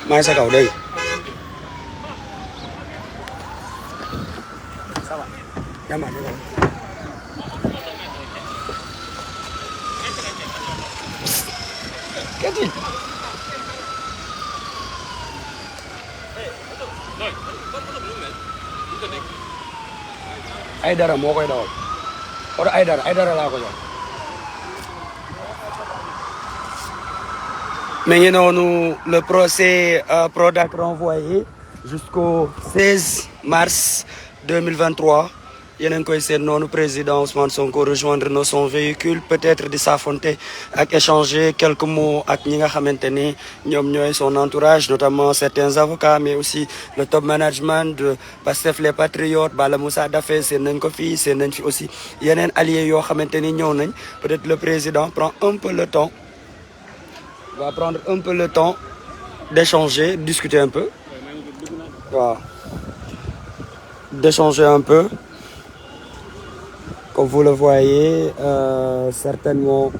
maa ngi sa kaw dégg nga. Aïdara moo koy dawal oto Aïdara laa ko jox. Mais ngi noonu le procès Prodac renvoyé jusqu'au 16 mars 2023 yéen a ngi koy seet noonu président Ousmane Sonko rejoindre son véhicule peut-être di s'affronter ak échanger quelques mots ak ñi nga xamante ni ñoom ñooy son entourage notamment certains avocats mais aussi le top management de Pastef les Patriotes Bala Moussa Daffé seen nañ ko fii seen nañ fi aussi yeneen alliés yoo xamante ni ñëw nañ peut-être le président prend un peu le temps va prendre un peu le temps d'échanger discuter un peu waaw d'échanger un peu. Comme vous le voyez, certainement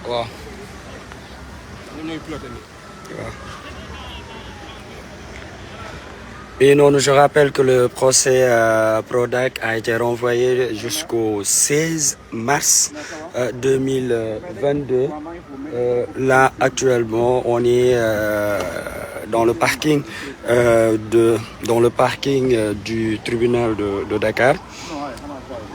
waaw. Et non, je rappelle que le procès Prodac a été renvoyé jusqu'au 16 mars 2022. Là, actuellement, on est dans le parking du tribunal de Dakar.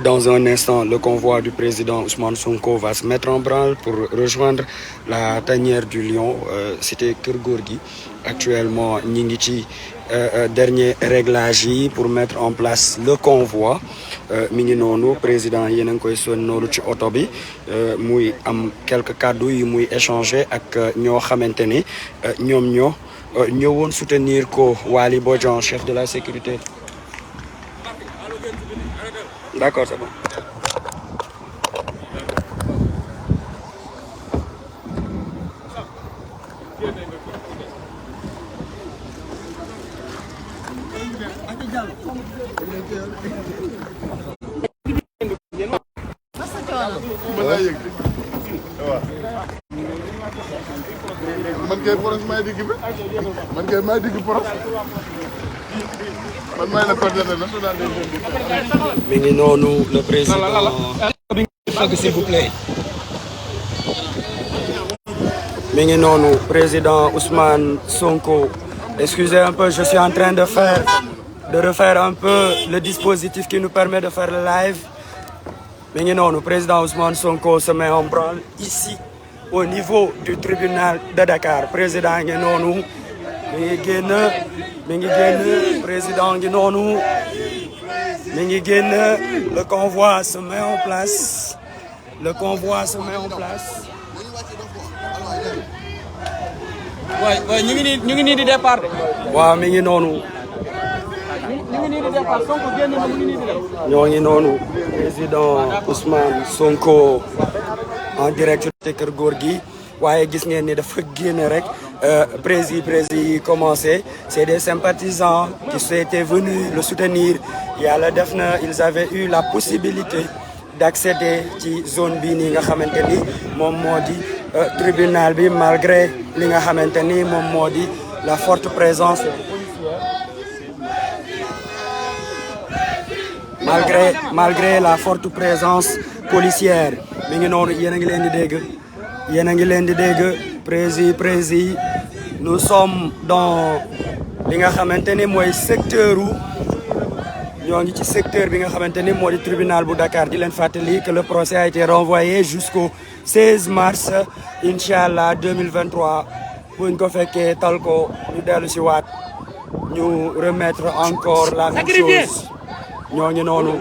Dans un instant, le convoi du président Ousmane Sonko va se mettre en branle pour rejoindre la tanière du Lion, cité Keur Gorgui. Actuellement, ñi ngi ci dernier réglage yi pour mettre en place le convoi. Mi ngi noonu président yéen a ngi koy sonn noonu ci oto bi muy am quelques kàddu yi muy échanger ak ñoo xamante ni ñoom ñoo ñëwoon soutenir ko Waly Bodian chef de la sécurité. D'accord, c'est bon. Man kay poros may digg bi man kay may digg poros man may la coordinateur national des jeunes. Mi ngi noonu le président. S'il vous plaît. Mi ngi noonu président Ousmane Sonko. Excusez un peu, je suis en train de refaire un peu le dispositif qui nous permet de faire le live. Mi ngi noonu président Ousmane Sonko se met en branle ici au niveau du tribunal de Dakar. Président ngi noonu mi ngi génn président ngi noonu mi ngi génn le convoi se met en place. waaw ñu ngi nii di départ de. waaw mi ngi noonu. ñu ngi nii di départ Sonko génn na mu ngi nii di dem. ñoo ngi noonu président Ousmane Sonko en direct te Keur Gorgui waaye gis ngeen ni dafa génn rek prési yi commencé c'est des sympathisants qui étaient venus le soutenir yàlla def na ils avaient eu la possibilité d'accéder ci zone bii nii nga xamante ni moom moo di tribunal bi malgré li nga xamante ni moom moo di la forte présence malgré la forte présence policière mi ngi noonu yéen a ngi leen di dégg prési nous sommes dans li nga xamante ni mooy ñoo ngi ci secteur bi nga xamante ni moo di tribunal bu Dakar di leen fàttali que le procès a été renvoyé jusqu'au 16 mars inchallah 2023 buñ ko fekkee tal ko ñu dellu si waat ñu remettre encore la même chose ñoo ngi noonu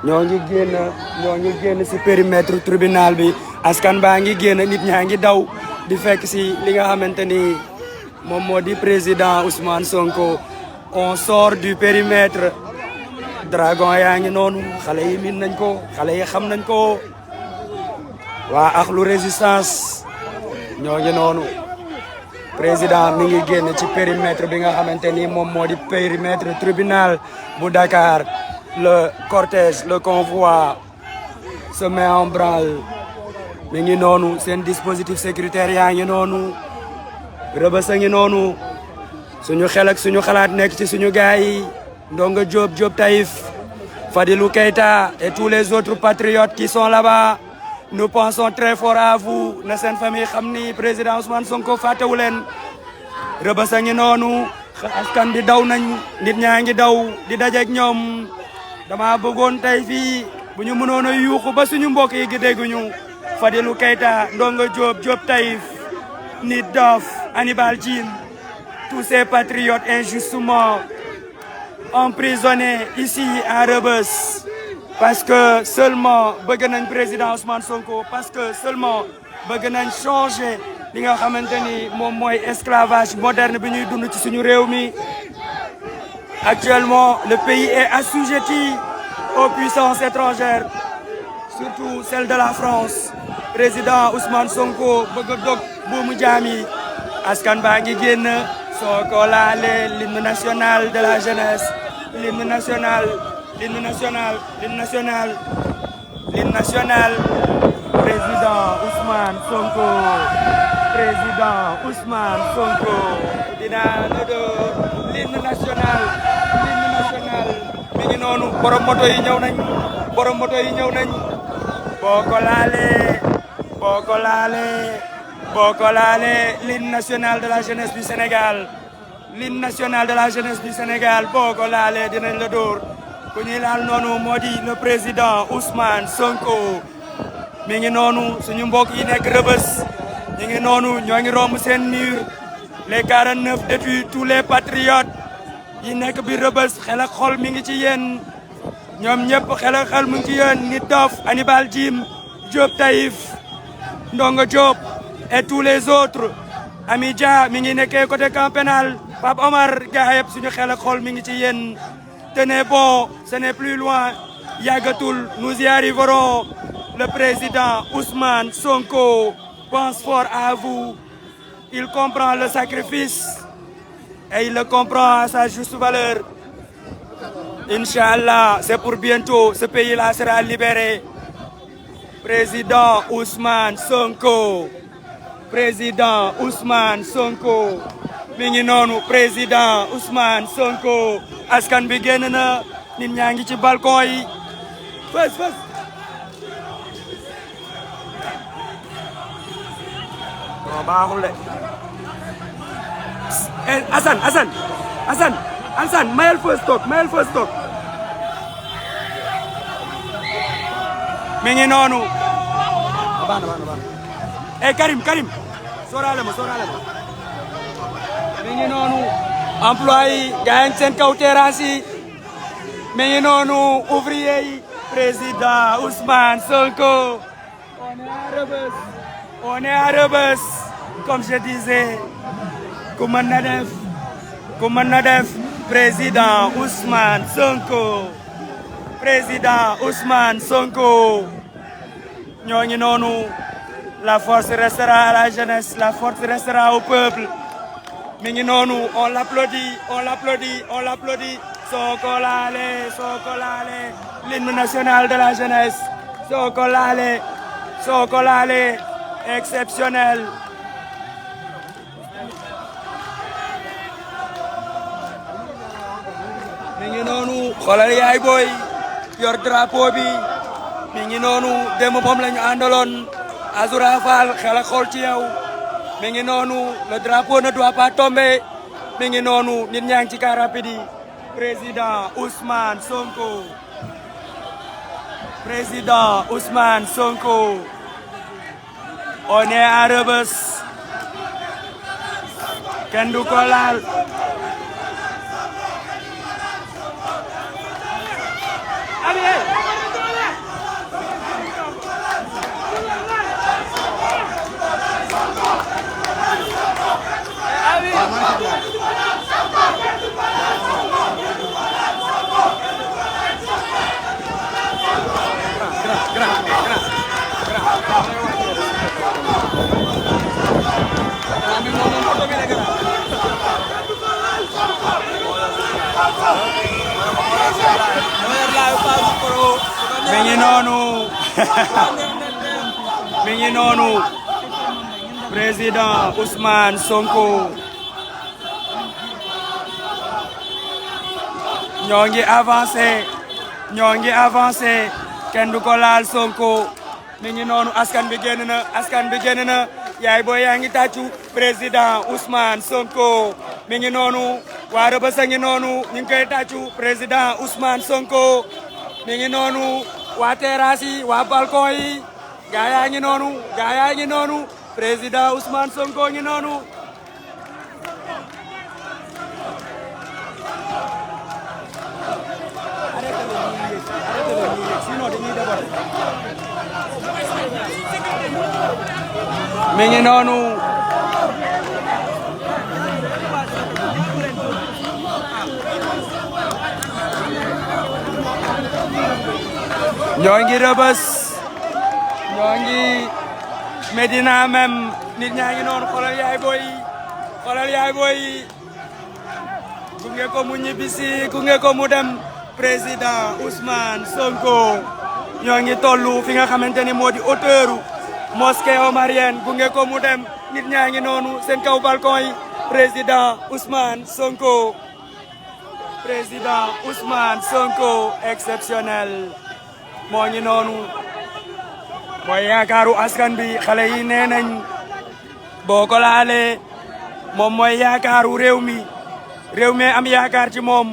ñoo ngi génn ci périmètre tribunal bi askan baa ngi génn nit ñaa ngi daw di fekk ci li nga xamante ni moom moo di président Ousmane Sonko on sort du périmètre dragon yaa ngi noonu xale yi min nañ ko xale yi xam nañ ko waa axlu résistance ñoo ngi noonu président mi ngi génn ci périmètre bi nga xamante ni moom moo di périmètre tribunal bu Dakar le cortège le convoi se met en branle mi ngi noonu seen dispositif sécuritaire yaa ngi noonu Rebeuss a ngi noonu suñu xel ak suñu xalaat nekk ci suñu gaay yi Ndongo Diop Diop Taïf Fadilou Keita et tous les autres patriotes qui sont là-bas nous pensons très fort à vous na seen famille xam ni président Ousmane Sonko fàttewu leen Rebeuss a ngi noonu askan bi daw nañ nit ñaa ngi daw di dajeek ñoom dama bëggoon tey fii bu ñu mënoon a yuuxu ba suñu mbokk yi gi dégguñu Fadilou Keita Ndongo Diop Diop Taïf Nit Doff Hannibal Djim tous ces patriotes injustement emprisonnés ici à Rebeuss parce que seulement bëgg nañ président Ousmane Sonko parce que seulement bëgg nañ changer li nga xamante ni moom mooy esclavage moderne bi ñuy dund ci suñu réew mi actuellement le pays est assujetti aux puissances étrangères surtout celle de la France président Ousmane Sonko bëgg a dog buumu jaam yi askan baa ngi génn soo ko laalee l'hymne national de la jeunesse l'hymne national l'hymne national l'hymne national l'hymne national président Ousmane Sonko président Ousmane Sonko dinaa la door l'hymne national mi ngi noonu borom moto yi ñëw nañ borom moto yi ñëw nañ boo ko laalee boo ko laalee boo ko laalee l'hymne national de la jeunesse du Sénégal l'hymne national de la jeunesse du Sénégal boo ko laalee dinañ la dóor ku ñuy laal noonu moo di le président Ousmane Sonko mi ngi noonu suñu mbokk yi nekk Rebeuss ñu ngi noonu ñoo ngi romb seen mur les 49 détenus tous les patriotes yi nekk bi Rebeuss xel ak xol mi ngi ci yéen ñoom ñëpp xel ak xel mu ngi ci yéen Nit Doff Hannibal Djim Diop Taïf Ndongo Diop et tous les autres Ami Dia mi ngi nekkee côté camp pénal Pape Omar gaa yëpp suñu xel ak xol mi ngi ci yéen tenez bon ce n'est plus loin yàggatul nous y arriverons le président Ousmane Sonko pense fort à vous il comprend le sacrifice et il le comprend à sa juste valeur Inch'Allah c'est pour bientôt ce pays-là sera libéré président Ousmane Sonko président Ousmane Sonko mi ngi noonu président Ousmane Sonko askan bi génn na nit ñaa ngi ci balcon yi fës non baaxul de Assane mayel fës toog mi ngi noonu baax na Karim sóoraale ma mi ngi noonu employé yi gaa yi seen kaw terrasse yi mi ngi noonu ouvrier yi président Ousmane Sonko on est à Rebeuss comme je disais ku mën na def président Ousmane Sonko ñoo ngi noonu la force restera à la jeunesse la force restera au peuple mi ngi noonu on l'applaudit Sonko laale l'hymne national de la jeunesse Sonko laale exceptionnel mi ngi noonu xoolal yaay booy yor drapeau bi mi ngi noonu démb moom la ñu àndaloon Azoura Fall xel ak xol ci yow mi ngi noonu le drapeau ne doit pas tomber mi ngi noonu nit ñaa ngi ci car rapide yi président Ousmane Sonko on est à Rebeuss kenn du ko laal mi ngi noonu mi ngi noonu président Ousmane Sonko ñoo ngi avancé kenn du ko laal Sonko mi ngi noonu askan bi génn na yaay booy yaa ngi tàccu président Ousmane Sonko mi ngi noonu waa Rebeuss a ngi noonu ñu ngi koy tàccu président Ousmane Sonko mi ngi noonu waa terrasse yi waa balcon yi gaa yaa ngi noonu président Ousmane Sonko ngi noonu mi ngi noonu ñoo ngi Rebeuss ñoo ngi Médina même nit ñaa ngi noonu xoolal yaay booy yi gunge ko mu ñibbisi gunge ko mu dem président Ousmane Sonko ñoo ngi tollu fi nga xamante ni moo di hauteuru mosquée omarienne gunge ko mu dem nit ñaa ngi noonu seen kaw balcon yi président Ousmane Sonko exceptionnel moo ngi noonu mooy yaakaaru askan bi xale yi nee nañ boo ko laalee moom mooy yaakaaru réew mi am yaakaar ci moom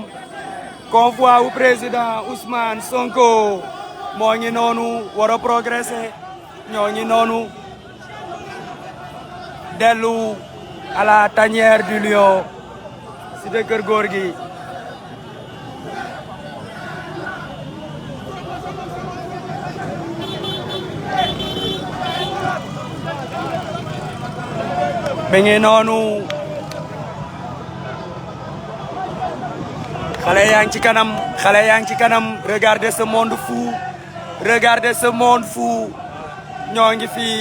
convoi wu président Ousmane Sonko moo ngi noonu war a progresser ñoo ngi noonu dellu à la tanière du lion si de Kër Gorgui mi ngi noonu xale yaa ngi ci kanam regardez ce monde fou ñoo ngi fii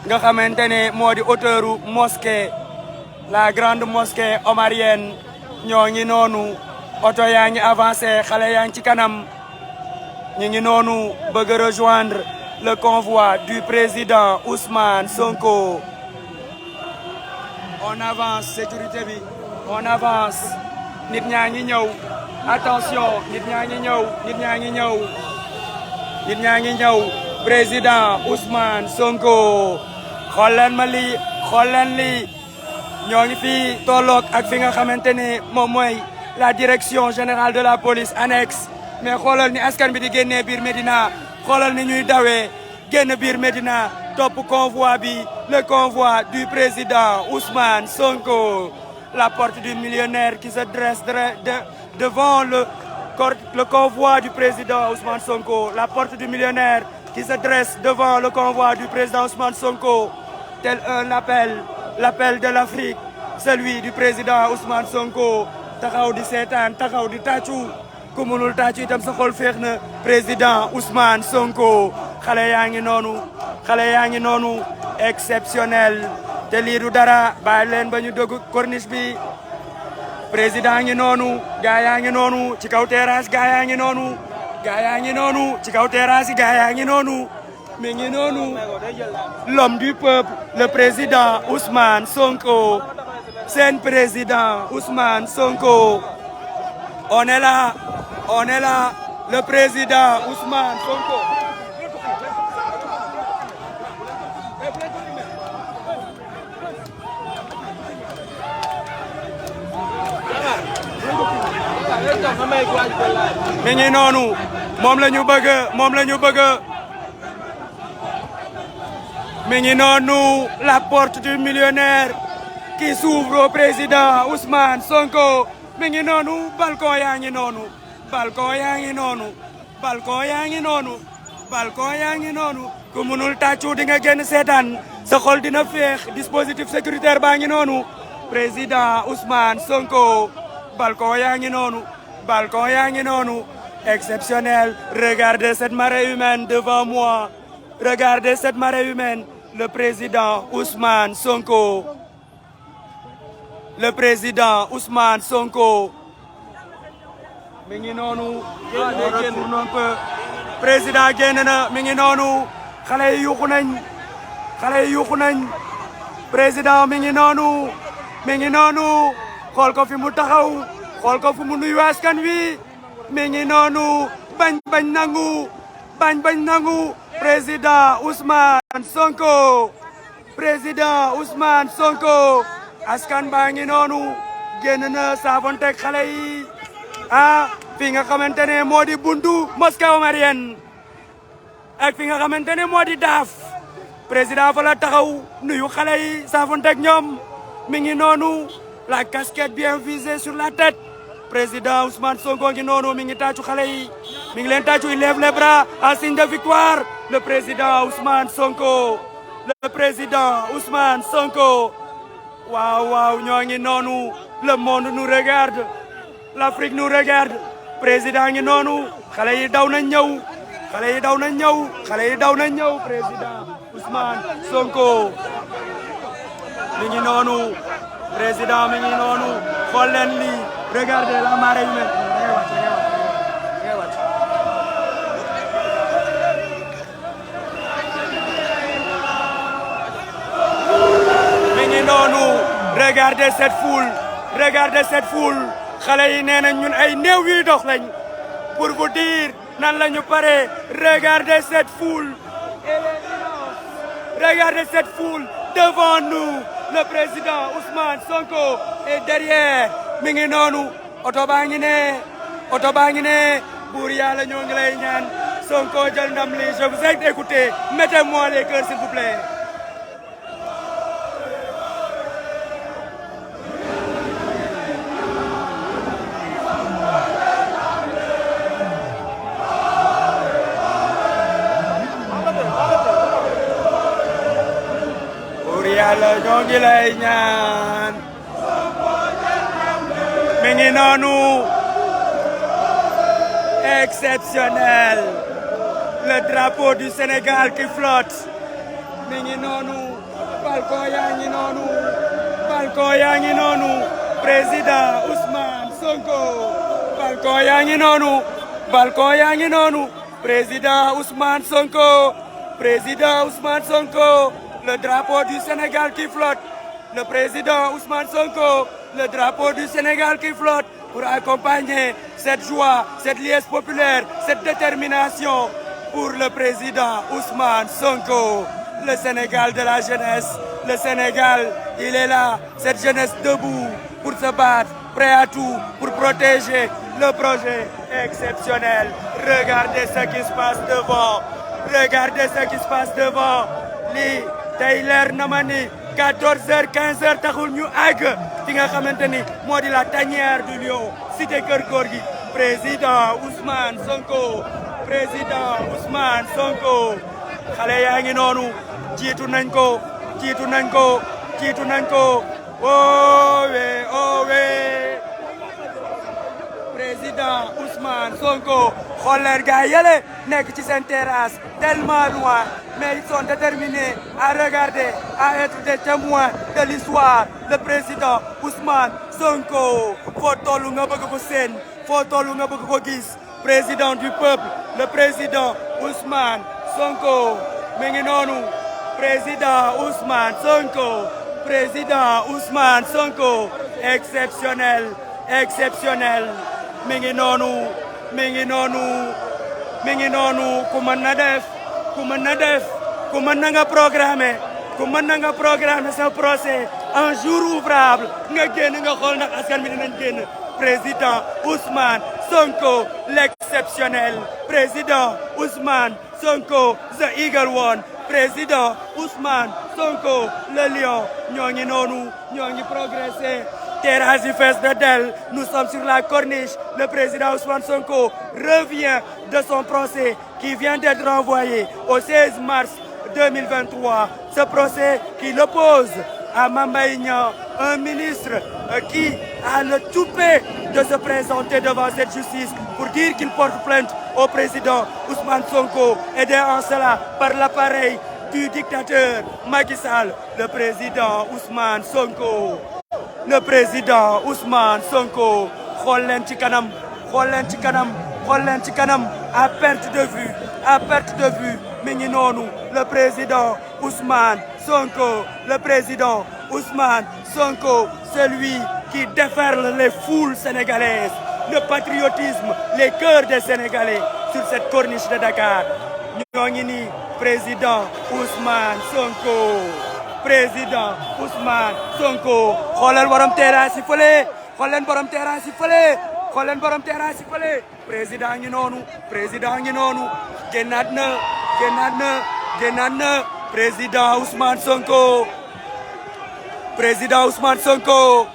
nga xamante ne moo di hauteuru mosquée la grande mosquée omarienne ñoo ngi noonu oto yaa ngi avancé xale yaa ngi ci kanam ñu ngi noonu bëgg rejoindre le convoi du président Ousmane Sonko. On avance sécurité bi on avance nit ñaa ngi ñëw attention nit ñaa ngi ñëw président Ousmane Sonko xool leen lii ñoo ngi fii tolloog ak fi nga xamante ni moom mooy la direction générale de la police annexe mais xoolal ni askan bi di génnee biir Médina xoolal ni ñuy dawee génn biir Médina topp convoi bi le convoi du président Ousmane Sonko la porte du millionnaire qui se dresse devant le convoi du président Ousmane Sonko la porte du millionnaire qui se dresse devant le convoi du président Ousmane Sonko tel un l'appel de l'Afrique celui du président Ousmane Sonko taxaw di seetaan taxaw di tàccu ku mënul tàccu itam sa xol féex na président Ousmane Sonko xale yaa ngi noonu exceptionnel te lii du dara bàyyi leen ba ñu dugg corniche bi président ngi noonu gaa yaa ngi noonu ci kaw terrasse gaa yaa ngi noonu ci kaw terrasse gaa yaa ngi noonu mi ngi noonu l'homme du peuple le président Ousmane Sonko seen président Ousmane Sonko on est là le président Ousmane Sonko mi ngi noonu moom la ñu bëgg mi ngi noonu la porte du millionnaire qui s'ouvre au président Ousmane Sonko mi ngi noonu balcon yaa ngi noonu ku munul tàccu di nga génn seetaan sa xol dina féex dispositif sécuritaire baa ngi noonu président Ousmane Sonko balcon yaa ngi noonu exceptionnel regardez cette marée humaine devant moi Regardez cette marée humaine. Le président Ousmane Sonko. Le président Ousmane Sonko. mi ngi noonu. retourne un peu. président génn na mi ngi noonu. xale yi yuuxu nañ. xale yi yuuxu nañ. président mi ngi noonu. mi ngi noonu. xool ko fi mu taxaw. xool ko fi mu nuyu askan wi. mi ngi noonu. bañ nangu. bañ nangu. président Ousmane Sonko. président Ousmane Sonko. askan baa ngi noonu. génn na saafonteeg xale yi. fi nga xamante ne moo di buntu mosquée omarienne ak fi nga xamante ne moo di daaf président fa la taxaw nuyu xale yi saafonteeg ñoom mi ngi noonu la casquette bien visée sur la tête président Ousmane Sonko ngi noonu mi ngi tàccu xale yi mi ngi leen tàccu il lève les bras en signe de victoire le président Ousmane Sonko le président Ousmane Sonko waaw ñoo ngi noonu le monde nous regarde l'Afrique nous regarde président ngi noonu xale yi daw nañ ñëw xale yi daw nañ ñëw xale yi daw nañ ñëw président Ousmane Sonko mi ngi noonu président mi ngi noonu xool leen lii regardez la marée humaine mi ngi noonu regardez cette foule xale yi nee nañ ñun ay néew yuy dox lañ pour vous dire nan la ñu pare regardez cette foule regardez cette foule devant nous le président Ousmane Sonko est derrière mi ngi noonu oto baa ngi ne buur yàlla ñoo ngi lay ñaan Sonko jël ndam li je vous ai écouté mettez-moi les cœurs s'il vous plaît. Yàlla ñoo ngi lay ñaan mi ngi noonu exceptionnel le drapeau du Sénégal qui flotte mi ngi noonu balcon yaa ngi noonu président Ousmane Sonko balcon yaa ngi noonu président Ousmane Sonko le drapeau du Sénégal qui flotte, le président Ousmane Sonko, le drapeau du Sénégal qui flotte pour accompagner cette joie, cette liesse populaire, cette détermination pour le président Ousmane Sonko. Le Sénégal de la jeunesse, le Sénégal, il est là, cette jeunesse debout pour se battre, prêt à tout, pour protéger le projet exceptionnel. Regardez ce qui se passe devant. lii tey leer na ma ni 14h 15h taxul ñu àgg fi nga xamante ni moo di la tanière du lion cité Kër Gorgui président Ousmane Sonko xale yaa ngi noonu jiitu nañ ko owe président Ousmane Sonko xool leen gars yële nekk ci seen terrasse tellement loin mais ils sont déterminés à regarder à être des témoins de l'histoire le président Ousmane Sonko foo tollu nga bëgg ko seen foo tollu nga bëgg ko gis président du peuple le président Ousmane Sonko mi ngi noonu président Ousmane Sonko exceptionnel mi ngi noonu ku mën nga programmer sa procès un jour ouvrable nga génn nga xool ndax askan bi dinañ génn président Ousmane Sonko l'exceptionnel président Ousmane Sonko the Eagle One président Ousmane Sonko le lion ñoo ngi progresser terrasse yi fees na del nous sommes sur la corniche le président Ousmane Sonko revient de son procès qui vient d'être renvoyé au 16 mars 2023 ce procès qui l'oppose à Mame Mbaye Niang un ministre qui a le toupet de se présenter devant cette justice pour dire qu'il porte plainte au président Ousmane Sonko, aidé en cela par l'appareil du dictateur Macky Sall, le président Ousmane Sonko. Le président Ousmane Sonko, xool leen ci kanam, xool leen ci kanam, xool leen ci kanam, à perte de vue, mi ngi noonu, le président Ousmane Sonko, le président Ousmane Sonko, celui qui déferle les foules sénégalaises, le patriotisme, les cœurs des Sénégalais sur cette corniche de Dakar. ñoo ngi nii président Ousmane Sonko, président Ousmane Sonko, xoolal borom terrasse yi fële, xool leen borom terrasse yi fële, xool leen borom terrasse yi fële, président ngi noonu, génnaat na, président Ousmane Sonko, président Ousmane Sonko,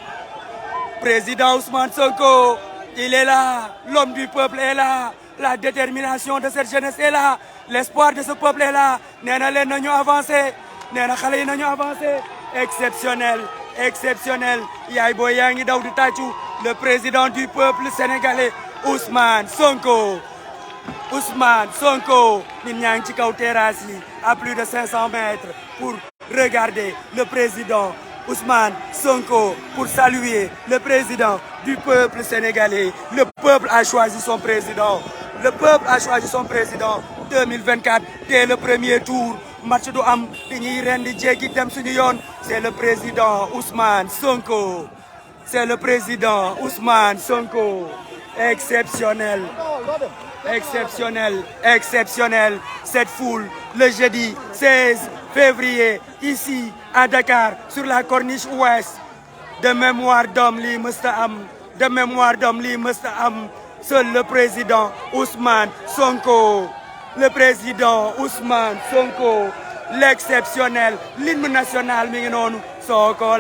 président Ousmane Sonko, il est là, l'homme du peuple est là, la détermination de cette jeunesse est là, l'espoir de ce peuple est là, nee na leen nañu avancé, nee na xale yi nañu avancé, exceptionnel, yaay booy yaa ngi daw di tàccu, le président du peuple sénégalais, Ousmane Sonko, nit ñaa ngi ci kaw terrasse yi à plus de 500 mètres pour regarder le président Ousmane Sonko, pour saluer le président du peuple sénégalais. Le peuple a choisi son président. 2024 dès le premier tour. Match du am dañuy rendi jéggi dem suñu yoon. C'est le président Ousmane Sonko. Exceptionnel. Cette foule le jeudi 16 février ici à Dakar sur la corniche ouest. De mémoire d'homme lii mësta am. Seul le président Ousmane Sonko. L'exceptionnel, l'hymne national mi ngi noonu. soo ko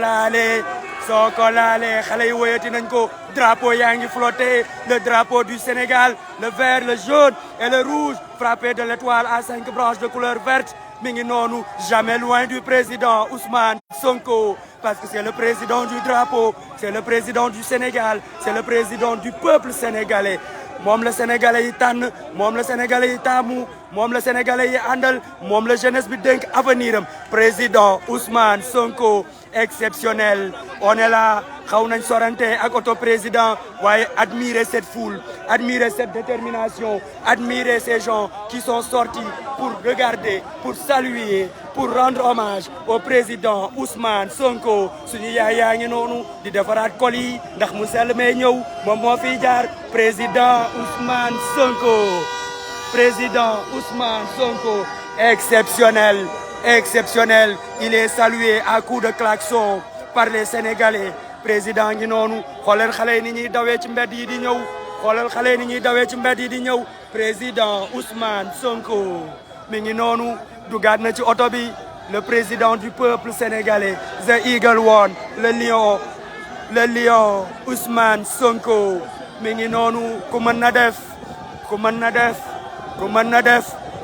laalee xale yi woyati nañ ko. Drapeau yaa ngi flotté, le drapeau du Sénégal, le vert, le jaune et le rouge, frappé de l'étoile à 5 branches de couleur verte. Mi ngi noonu, jamais loin du président Ousmane Sonko, parce que c'est le président du drapeau, c'est le président du Sénégal, c'est le président du peuple sénégalais. moom la sénégalais yi tànn, moom la sénégalais yi taamu, moom la sénégalais yi àndal, moom la jeunesse bi dénk avenir am. Président Ousmane Sonko, exceptionnel. On est là, xaw nañ sorante ak auto président, waaye admirer cette foule, admirer cette détermination, admirer ces gens qui sont sortis pour regarder, pour saluer, pour rendre hommage au président Ousmane Sonko. Suñu yaay yaa ngi noonu di defaraat kol yi ndax mu sell mee ñëw, moom moo fiy jaar. Président Ousmane Sonko, exceptionnel. Il est salué à coups de klaxon par les Sénégalais. Président ngi noonu, xoolal xale yi ni ñuy dawee ci mbedd yi di ñëw, président Ousmane Sonko mi ngi noonu, dugaat na ci oto bi. Le président du peuple sénégalais, the Eagle One, le lion Ousmane Sonko mi ngi noonu. Ku mën na def.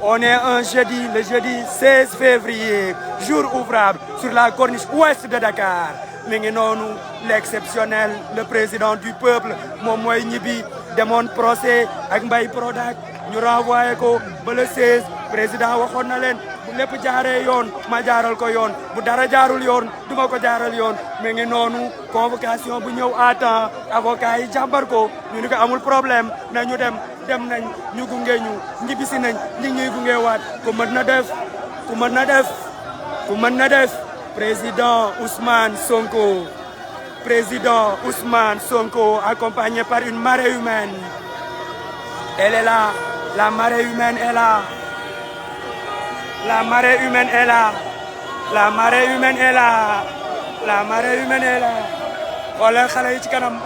On est un jeudi, le jeudi 16 février, jour ouvrable sur la corniche ouest de Dakar. Mi ngi noonu, l'exceptionnel, le président du peuple, moom mooy ñibbi, demoon procès ak Mbaye Prodac, ñu renvoyé ko ba le 16. Président waxoon na leen bu lépp jaaree yoon ma jaaral ko yoon, bu dara jaarul yoon duma ko jaaral yoon. Mi ngi noonu, convocation bu ñëw à temps, avocat yi jàmbar ko, ñu ni ko amul problème, nañu dem nañ, ñu gunge ñu, ñibbisi nañ, ñuy gunge waat. Ku mën na def. Président Ousmane Sonko, accompagné par une marée humaine. Elle est là, la marée humaine est là. Xoolal xale yi ci kanam.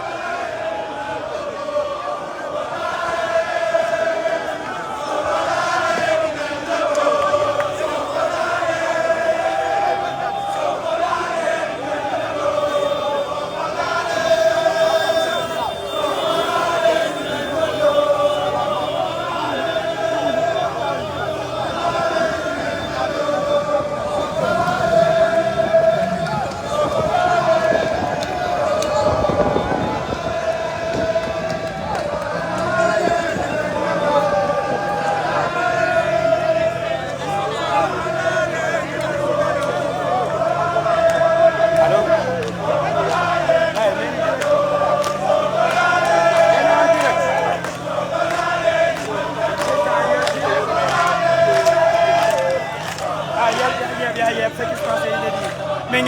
mi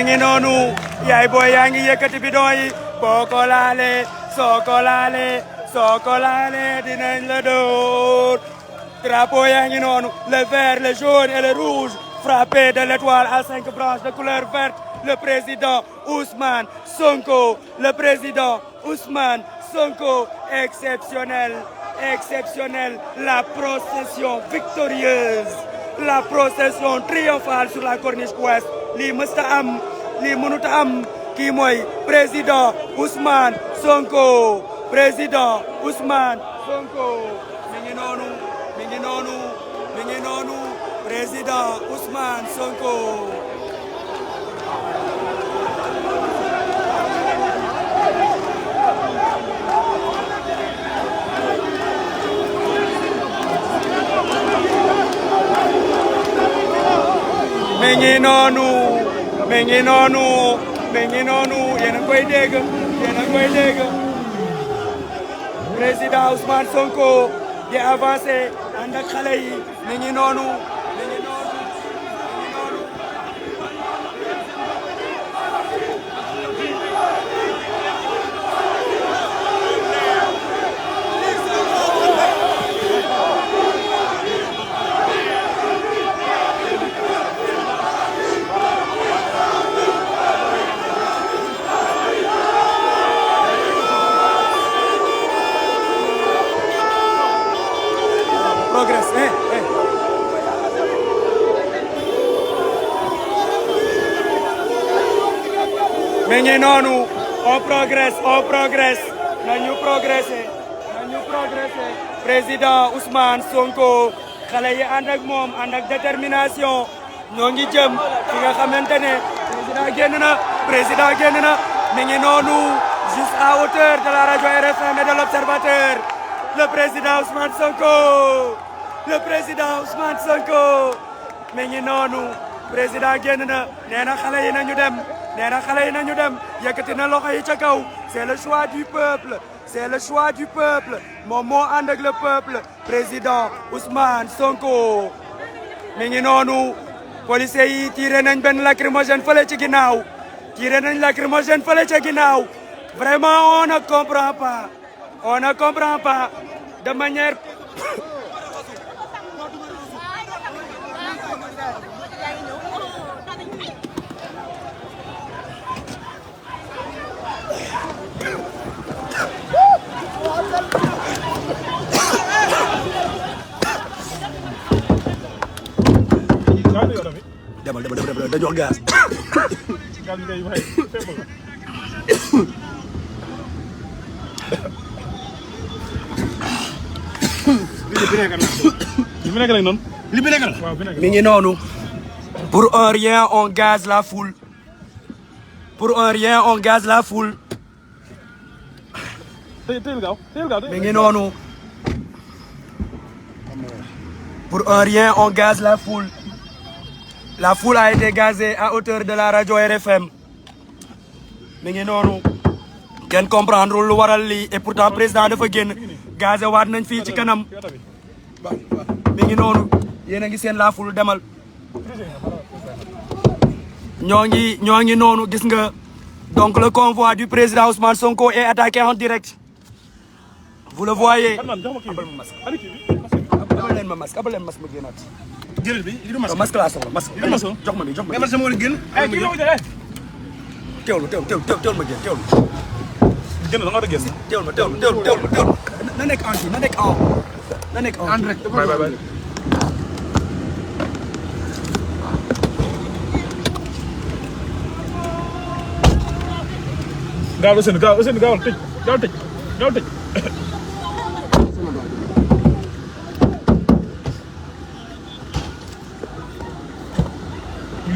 ngi noonu yaay booy yaa ngi yëkkati bidon yi boo ko laalee soo ko laalee dinañ la dóor drapeau yaa ngi noonu le vert le jaune et le rouge frappé de l'étoile à 5 branches de couleur verte le président Ousmane Sonko le président Ousmane Sonko exceptionnel la procession victorieuse la procession triomphale sur la corniche ouest lii mësta am lii mënut a am kii mooy président Ousmane Sonko président Ousmane Sonko mi ngi noonu président Ousmane Sonko mi ngi noonu yéen a koy dégg président Ousmane Sonko di avancé ànd ak xale yi mi ngi noonu mi ngi noonu on progresse nañu progresser président Ousmane Sonko xale yi ànd ak moom ànd ak détermination ñoo ngi jëm fi nga xamante ne président génn na mi ngi noonu juste à hauteur de la radio RFM et de l'Observateur le président Ousmane Sonko mi ngi noonu président génn na nee na xale yi nañu dem yëkkati na loxo yi ca kaw c'est le choix du peuple moom moo ànd ak le peuple président Ousmane Sonko mi ngi noonu policiers yi tiré nañ benn lacrymogène fële ci ginnaaw vraiment on ne comprend pas de manière demal dañu wax gaz. mi ngi noonu. pour un rien on gaze la foule. mi ngi noonu. pour un rien on gaze la foule. La foule a été gazée à hauteur de la radio RFM mi ngi noonu kenn comprendre lu waral lii et pourtant président dafa génn gazé waat nañ fii ci kanam mi ngi noonu yéen a ngi seen la foule demal ñoo ngi noonu gis nga donc le convoi du président Ousmane Sonko est attaqué en direct vous le voyez. abal leen ma masque ma génnaat. jërëjëf bi li du masque masque laa soxla masque jox ma mais man sama war a génn. teewlu ma génn teewlu. génn da nga war a génn. teewlu na nekk en kii na nekk en direct. bye. gaawal Ousseynou gaawal tëj.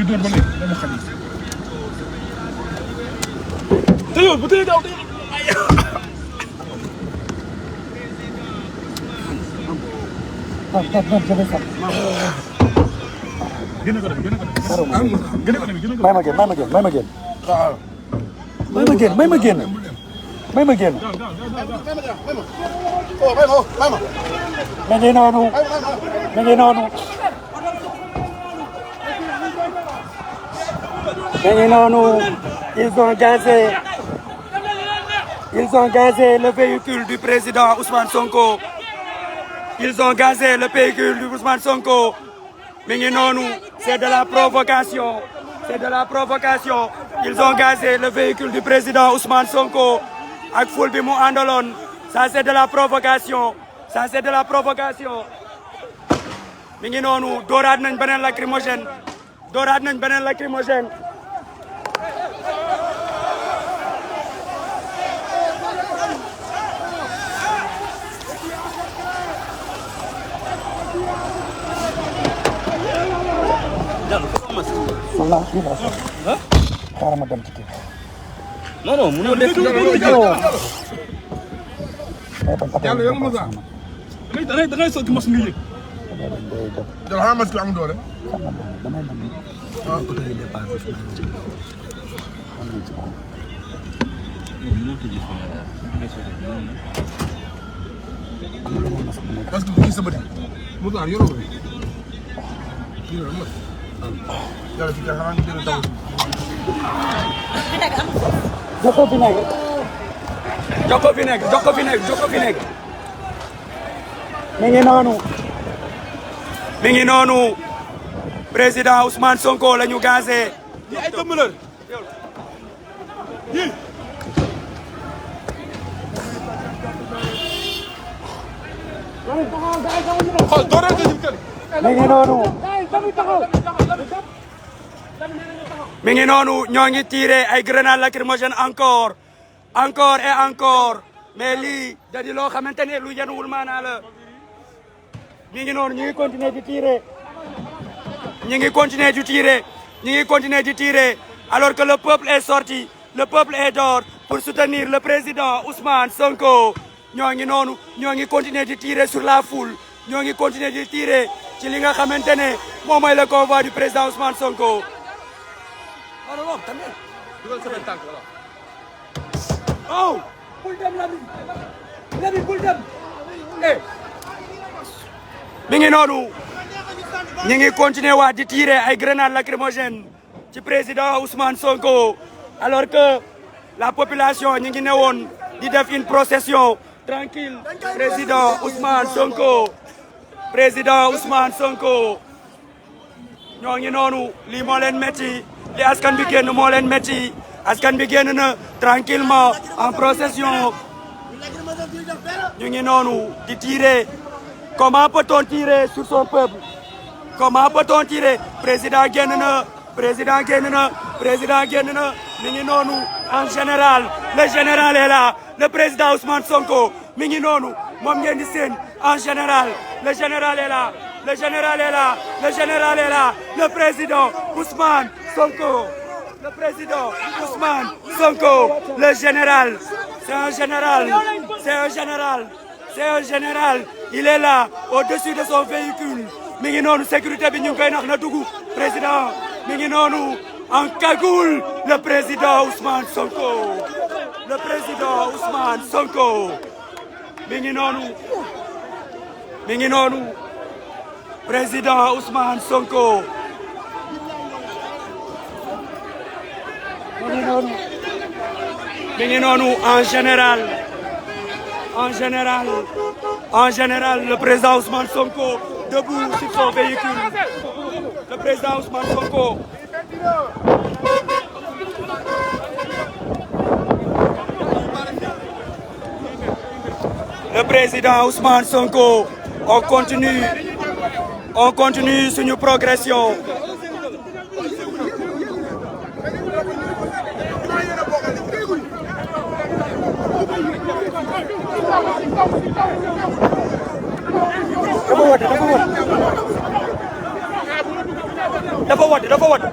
ñu door ba léegi dama xam tëjoo bu tëjee gaaw tëjoo gën ko dem may ma génn Mais non, ils ont gazé le véhicule du président Ousmane Sonko. Ils ont gazé le véhicule du Ousmane Sonko. Mais non, c'est de la provocation. C'est de la provocation. Ils ont gazé le véhicule du président Ousmane Sonko. Avec foule bi mu andalon. Ça c'est de la provocation. Ça c'est de la provocation. Mi ngi noonu dooraat nañ beneen lacrymogène. Dooraat nañ beneen lacrymogène. Non, non, munoo def yàlla yëngu ma sax. da ngay soog mos nga yëg. yow xam nga am doole. parce que bu ñu sabati. mu taal yoroo ko. kii la ma. yàlla fii xanaa nga jëlee taw. jox ko fi nekk. jox ko fi nekk jox ko fi nekk jox ko fi nekk. mi ngi noonu président Ousmane Sonko la ñu gazé. Lii ay dëmm la. xool dooral nga ñu kër. mi ngi noonu. mi ngi noonu ñoo ngi tiré ay grenades lacrymogènes encore et encore mais lii da di loo xamante ne lu yenuwul maanaa la. mi ngi noonu ñu ngi continuer di tirer ñu ngi continuer di tirer ñu ngi continuer di tirer alors que le peuple est sorti le peuple est dehors pour soutenir le président Ousmane Sonko ñoo ngi noonu ñoo ngi continuer di tirer sur la foule ñoo ngi continuer di tirer ci li nga xamante ne moom mooy le convoi du président Ousmane Sonko. oh bul dem Lamine bul dem mi ngi noonu ñi ngi continuer waat di tirer ay grenades lacrymogènes ci président Ousmane Sonko alors que la population ñi ngi newoon di def une procession tranquille président Ousmane Sonko ñoo ngi noonu lii moo leen métti li askan bi génn moo leen métti askan bi génn na tranquillement en procession ñu ngi noonu di tirer. Comment peut-on tirer sur son peuple? Comment peut-on tirer? Président génn na mi ngi noonu en général le général est là le président Ousmane Sonko mi ngi noonu moom ngeen di seen en général le général est là le président Ousmane Sonko le général c'est un général il est là au-dessus de son véhicule mi ngi noonu sécurité bi ñu ngi koy nax na dugg président mi ngi noonu en cagoule le président Ousmane Sonko mi ngi noonu président Ousmane Sonko mi ngi noonu en général le président Ousmane Sonko debout sur son véhicule le président Ousmane Sonko le président Ousmane Sonko on continue suñu progression dafa wadd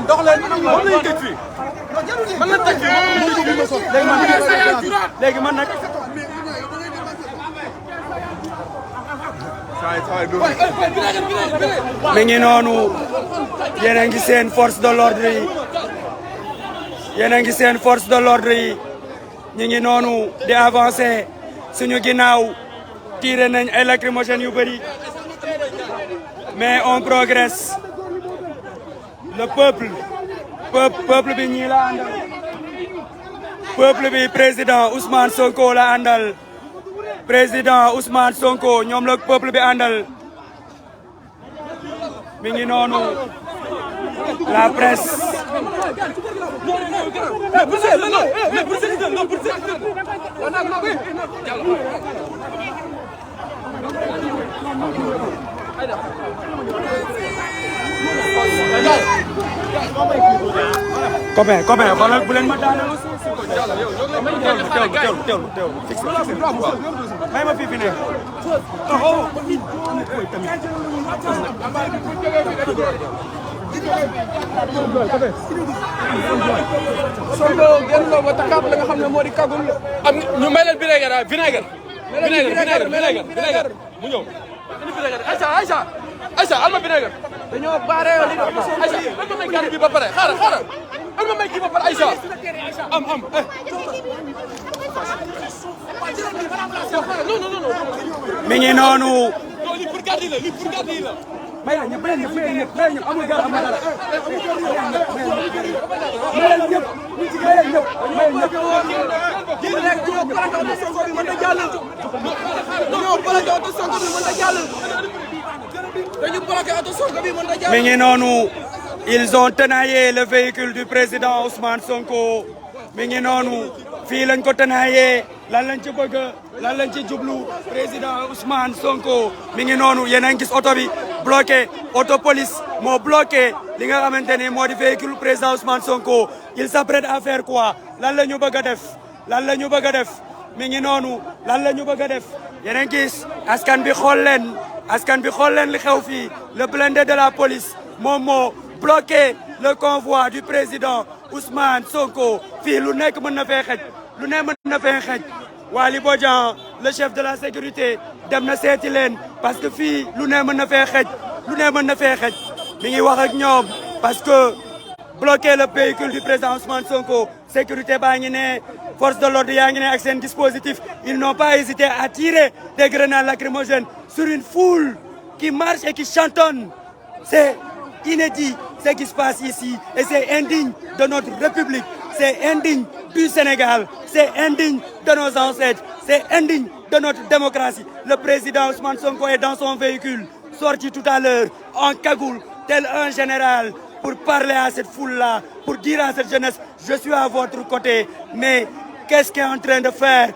dox leen léegi man nag mi ngi noonu yéen a ngi seen force de l'ordre yi yéen a ngi seen force de l'ordre yi ñu ngi noonu di avancer suñu ginnaaw tiré nañ ay lacrymogènes yu bëri mais on progresse le peuple bi ñii la àndal peuple bi président Ousmane Sonko la àndal président Ousmane Sonko ñoom la peuple bi àndal mi ngi noonu la presse copain xoolal bu leen ma daaneel aussi teewlu may ma fii fi ne Sonko génn na ba takkaat la nga xam ne moo di kagul am ñu may leen vinaigre mu ñëw indi vinaigre Aïcha alma vinaigre dañoo baare li Aïcha alma may gàll bi ba pare xaaral alma may kii ba pare Aïcha am non mi ngi noonu li pour garder la may ñëpp amul dara amul dara mi ngi noonu ils ont tenaillé le véhicule du président Ousmane Sonko mi ngi noonu fii lañ ko tenaillé lan lañ ci bëgg lan lañ ci jublu président Ousmane Sonko mi ngi noonu yéen a ngi gis oto bi bloqué auto police moo bloqué li nga xamante ni moo di véhicule président Ousmane Sonko il s'apprête à faire quoi lan la ñu bëgg a def lan la ñu bëgg a def mi ngi noonu lan la ñu bëgg a def yéen a ngi gis askan bi xool leen li xew fii le blindé de la police moom moo bloqué le convoi du président Ousmane Sonko fii lu nekk mën na fee xej lu ne mën na fee xej Waly Bodian le chef de la sécurité dem na seeti leen parce que fii lu ne mën na fee xej mi ngi wax ak ñoom parce que bloquer le véhicule du président Ousmane Sonko sécurité baa ngi ne force de l'ordre yaa ngi ne ak seen dispositif ils n'ont pas hésité à tirer des grenades lacrymogènes sur une foule qui marche et qui chantonne. C'est inédit ce qui se passe ici et c'est indigne de notre République, c'est indigne du Sénégal, c'est indigne de nos ancêtres, c'est indigne de notre démocratie. Le président Ousmane Sonko est dans son véhicule, sorti tout à l'heure en cagoule, tel un général, pour parler à cette foule-là, pour dire à cette jeunesse, je suis à votre côté. Mais qu'est-ce qu'est en train de faire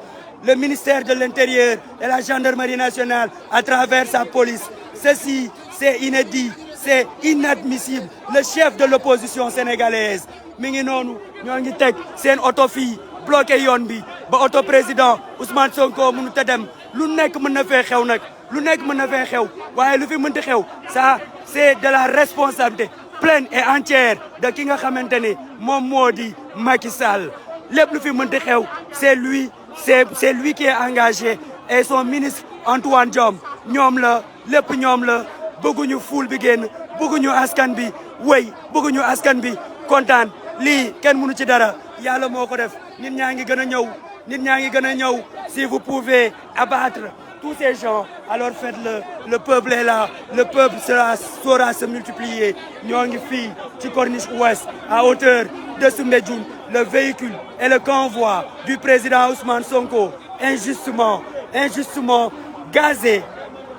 le ministère de l'Intérieur et la gendarmerie nationale à travers sa police? Ceci, c'est inédit, c'est inadmissible. Le chef de l'opposition sénégalaise, mi ngi noonu ñoo ngi teg seen oto fii bloqué yoon bi ba oto président Ousmane Sonko mënut a dem lu nekk mën na fee xew nag lu nekk mën na fee xew waaye lu fi mënti xew ça c'est de la responsabilité pleine et entière de ki nga xamante ne moom moo di Macky Sall lépp lu fi mënti xew c'est lui qui est engagé et son ministre Antoine Diome ñoom la lépp ñoom la bëgguñu foule bi génn bëgguñu askan bi wéy bëgguñu askan bi kontaan lii kenn mënu ci dara yàlla moo ko def nit ñaa ngi gën a ñëw si vous pouvez abattre tous ces gens alors faites-le le peuple est là le peuple saura se multiplier ñoo ngi fii ci corniche ouest à hauteur de Soumbédioune le véhicule et le convoi du président Ousmane Sonko injustement gazé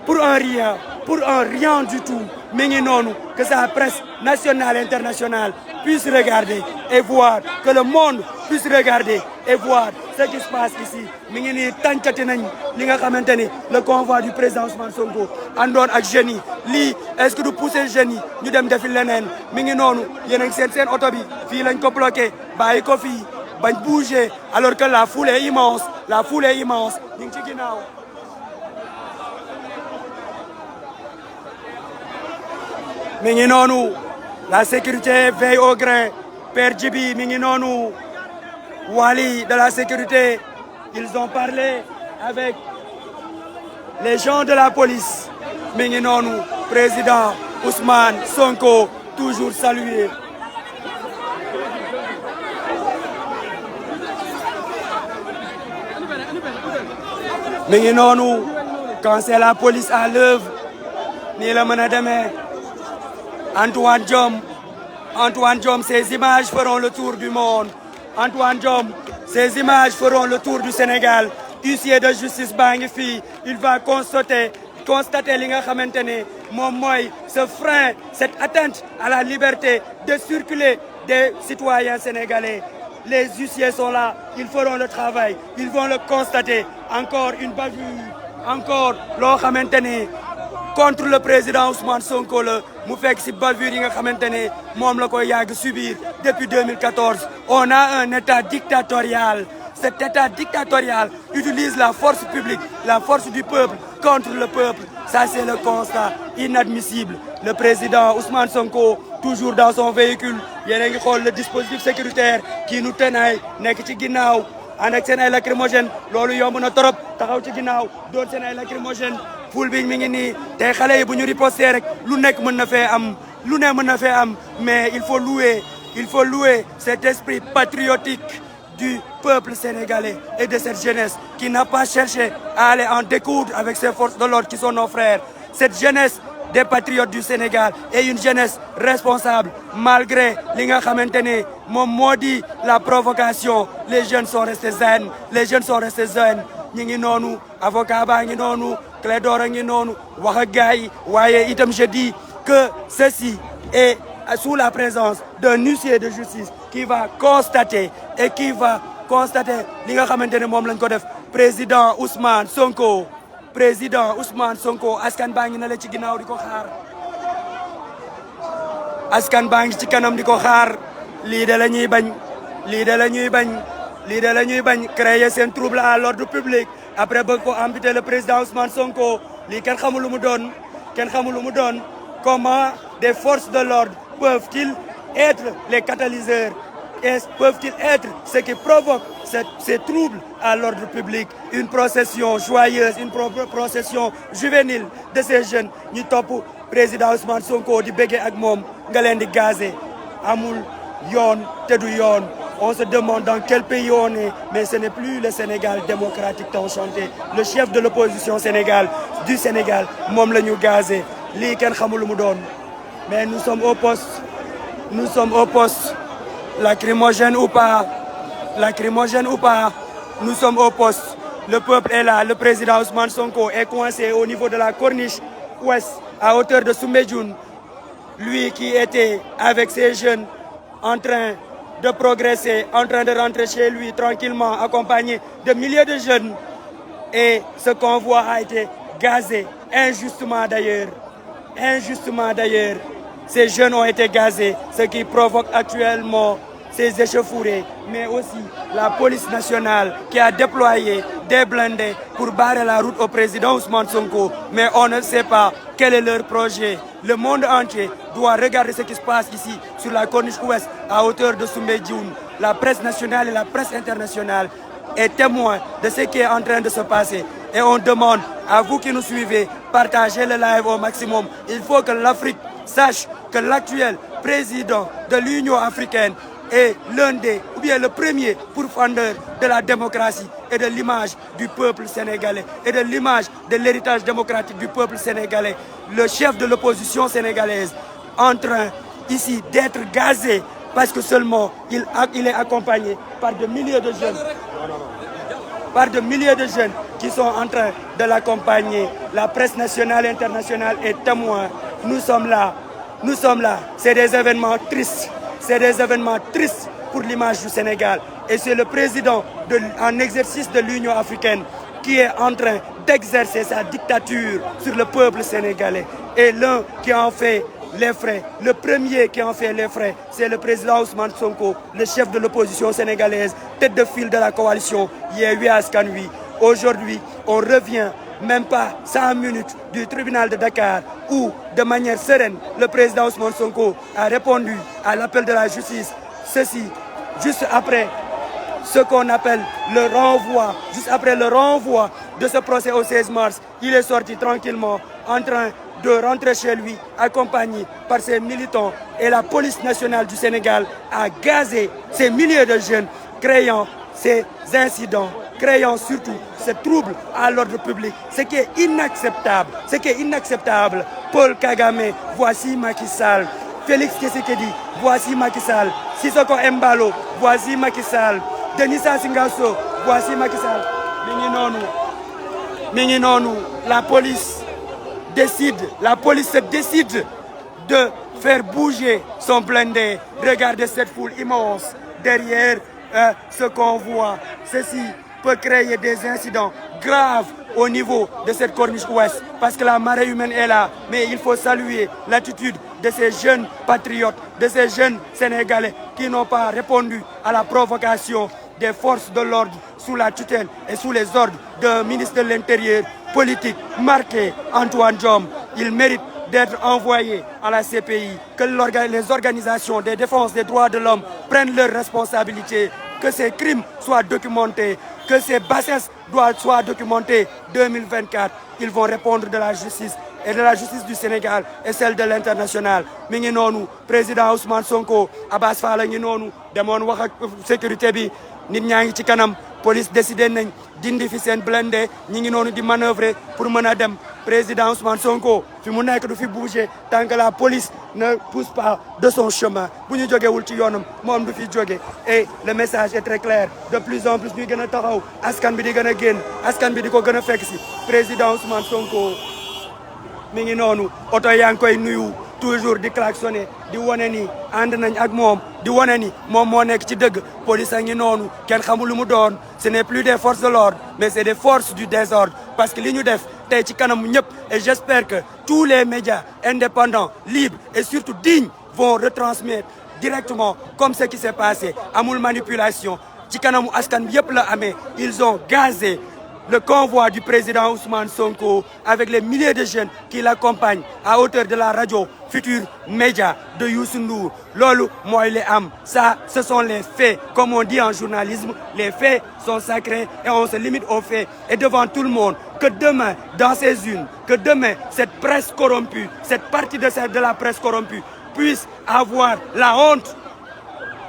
pour un rien du tout mi ngi noonu que sa presse nationale et internationale puisse regarder et voir que le monde puisse regarder et voir ce qui se passe ici mi ngi nii tàncati nañ li nga xamante ni le convoi du président Ousmane Sonko àndoon ak jeunes yi lii est-ce que du pousser jeunes yi ñu dem defi leneen mi ngi noonu yéen a ngi seen oto bi fii lañ ko bloqué bàyyi ko fii bañ bouger alors que la foule est immense ñu ngi ci ginnaaw. mi ngi noonu la sécurité veille au grain Père Djibi mi ngi noonu Waly de la sécurité ils ont parlé avec les gens de la police mi ngi noonu président Ousmane Sonko toujours salué mi ngi noonu quand c'est la police à l'œuvre nii la mën a demee Antoine Diome ces images feront le tour du monde Antoine Diome ces images feront le tour du Sénégal huissier de justice baa ngi fii il va constater li nga xamante ne moom mooy ce frein cette atteinte à la liberté de circuler des citoyens sénégalais les huissiers sont là ils feront le travail ils vont le constater encore une bavure encore loo xamante ne contre le président Ousmane Sonko la mu fekk ci bavure yi nga xamante ne moom la koy yàgg subir depuis 2014 on a un état dictatorial cet état dictatorial utilise la force publique la force du peuple contre le peuple ça c'est le constat inadmissible le président Ousmane Sonko toujours dans son véhicule yéen a ngi xool le dispositif sécuritaire qui nous tenaille nekk ci ginnaaw ànd ak seen ay lacrymogène loolu yomb na trop taxaw ci ginnaaw doon seen ay lacrymogène ful bi mi ngi nii tey xale yi bu ñu riposté rek lu nekk mën na fee am lu ne mën na fee am mais il faut louer cet esprit patriotique du peuple sénégalais et de cette jeunesse qui n'a pas cherché à aller en découdre avec ces forces de l'ordre qui sont nos frères cette jeunesse des patriotes du Sénégal est une jeunesse responsable malgré li nga xamante ne moom moo di la provocation les jeunes sont restés zen ñi ngi noonu avocat baa ngi noonu Clédor a ngi noonu wax ak gars yi waaye itam je dis que ceci est sous la présence d'un huissier de justice qui va constater li nga xamante ne moom lañ ko def président Ousmane Sonko askan baa ngi na la ci ginnaaw di ko xaar askan baa ngi ci kanam di ko xaar lii de la ñuy bañ créer seen trouble à l'ordre public après bëgg ko amputer le président Ousmane Sonko lii kenn xamul lu mu doon comment des forces de l'ordre peuvent-ils être les catalyseurs et peuvent-ils être ce qui provoque ces troubles à l'ordre public une procession joyeuse une procession juvénile de ces jeunes ñu topp président Ousmane Sonko di béggee ak moom nga leen di gazé amul yoon te du yoon on se demande dans quel pays on est mais ce n'est plus le Sénégal démocratique tant chanté le chef de l'opposition du Sénégal moom la ñu gazé lii kenn xamul lu mu doon mais nous sommes au poste lacrymogène ou pas nous sommes au poste le peuple est là le président Ousmane Sonko est coincé au niveau de la corniche ouest à hauteur de Soumbédioune lui qui était avec ses jeunes en train de progresser en train de rentrer chez lui tranquillement accompagné de milliers de jeunes et ce convoi a été gazé injustement d'ailleurs ces jeunes ont été gazés ce qui provoque actuellement ces échauffourées mais aussi la police nationale qui a déployé des blindés pour barrer la route au président Ousmane Sonko mais on ne sait pas quel est leur projet le monde entier doit regarder ce qui se passe ici sur la corniche ouest à hauteur de Soumbédioune la presse nationale et la presse internationale est témoin de ce qui est en train de se passer et on demande à vous qui nous suivez partagez le live au maximum il faut que l'Afrique sache que l'actuel président de l'Union africaine est le premier pourfendeur de la démocratie et de l'image du peuple sénégalais et de l'image de l'héritage démocratique du peuple sénégalais. Le chef de l'opposition sénégalaise en train ici d'être gazé parce que seulement il est accompagné par de milliers de jeunes qui sont en train de l'accompagner. La presse nationale et internationale est témoin. Nous sommes là. C'est des événements tristes. C'est des événements tristes pour l'image du Sénégal. Et c'est le président en exercice de l'Union africaine qui est en train d'exercer sa dictature sur le peuple sénégalais. Et l'un qui en fait les frais, le premier qui en fait les frais, c'est le président Ousmane Sonko, le chef de l'opposition sénégalaise, tête de file de la coalition Yewwi Askan Wi. Aujourd'hui, on revient même pas 5 minutes du tribunal de Dakar où, de manière sereine, le président Ousmane Sonko a répondu à l'appel de la justice. Ceci, juste après ce qu'on appelle le renvoi, juste après le renvoi de ce procès au 16 mars, il est sorti tranquillement en train de rentrer chez lui, accompagné par ses militants. Et la police nationale du Sénégal a gazé ces milliers de jeunes, créant ces incidents créant surtout ce trouble à l'ordre public, ce qui est inacceptable. Ce qui est inacceptable. Paul Kagame, voici Macky Sall. Félix Tshisekedi, voici Macky Sall. Sissoko Embalo, voici Macky Sall. Denis Sassou Nguesso, voici Macky Sall. Mingi nonou, la police se décide de faire bouger son blindé. Regardez cette foule immense derrière ce convoi. Ceci peut créer des incidents graves au niveau de cette corniche ouest parce que la marée humaine est là. Mais il faut saluer l'attitude de ces jeunes patriotes, de ces jeunes Sénégalais qui n'ont pas répondu à la provocation des forces de l'ordre sous la tutelle et sous les ordres d'un ministre de l'Intérieur politique marqué, Antoine Diome. Il mérite d'être envoyé à la CPI, que les organisations de défense des droits de l'homme prennent leurs responsabilités, que ces crimes soient documentés, que ces bassesses soient documentées. 2024, ils vont répondre de la justice et de la justice du Sénégal et celle de l'international. Mi ngi noonu président Ousmane Sonko Abass Fall ngi noonu demoon wax ak sécurité bi nit ñaa ngi ci kanam police décidé nañ dindi fi seen blindé ñi ngi noonu di manœuvrer pour mën a dem. Président Ousmane Sonko fi mu nekk du fi bouger tant que la police ne pousse pas de son chemin bu ñu jógewul ci yoonam moom du fi jóge. Et le message est très clair, de plus en plus ñuy gën a taxaw askan bi di gën a génn askan bi di ko gën a fekk si président Ousmane Sonko mi ngi noonu oto yaa ngi koy nuyu toujours di klaxonner di wane ni ànd nañ ak moom di wane ni moom moo nekk ci dëgg. Police a ngi noonu kenn xamul lu mu doon, ce n'est plus des forces de l'ordre mais c'est des forces du désordre parce que li ñu def tey ci kanam ñëpp. Et j'espère que tous les médias indépendants, libres et surtout dignes vont retransmettre directement comme ce qui s'est passé. Amul manipulation ci kanamu askan bi yëpp la amee. Ils ont gazé le convoi du président Ousmane Sonko avec les milliers de jeunes qui l'accompagnent à hauteur de la radio Futur Média de Youssou Ndour. Loolu mooy li am. Ça, ce sont les faits. Comme on dit en journalisme, les faits sont sacrés et on se limite aux faits. Et devant tout le monde, que demain, dans ces urnes, que demain, cette presse corrompue, cette partie de la presse corrompue puisse avoir la honte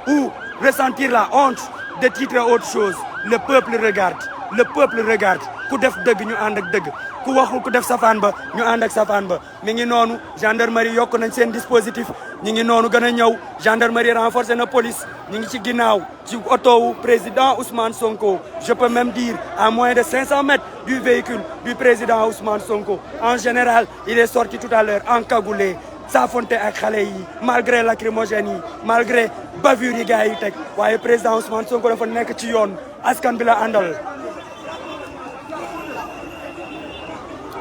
ou ressentir la honte de titrer autre chose. Le peuple regarde. Le peuple regarde. Ku def dëgg ñu ànd ak dëgg ku waxul ku def safaan ba ñu ànd ak safaan ba. Mi ngi noonu gendarmerie yokk nañ seen dispositif ñi ngi noonu gën a ñëw gendarmerie renforcé na police ñi ngi ci ginnaaw ci oto wu président Ousmane Sonko. Je peux même dire à moins de 500 mètres du véhicule du président Ousmane Sonko. En général, il est sorti tout à l'heure encagoulé saafonte ak xale yi malgré lacrymogène yi malgré bavure yi gars yi teg waaye président Ousmane Sonko dafa nekk ci yoon askan bi la àndal.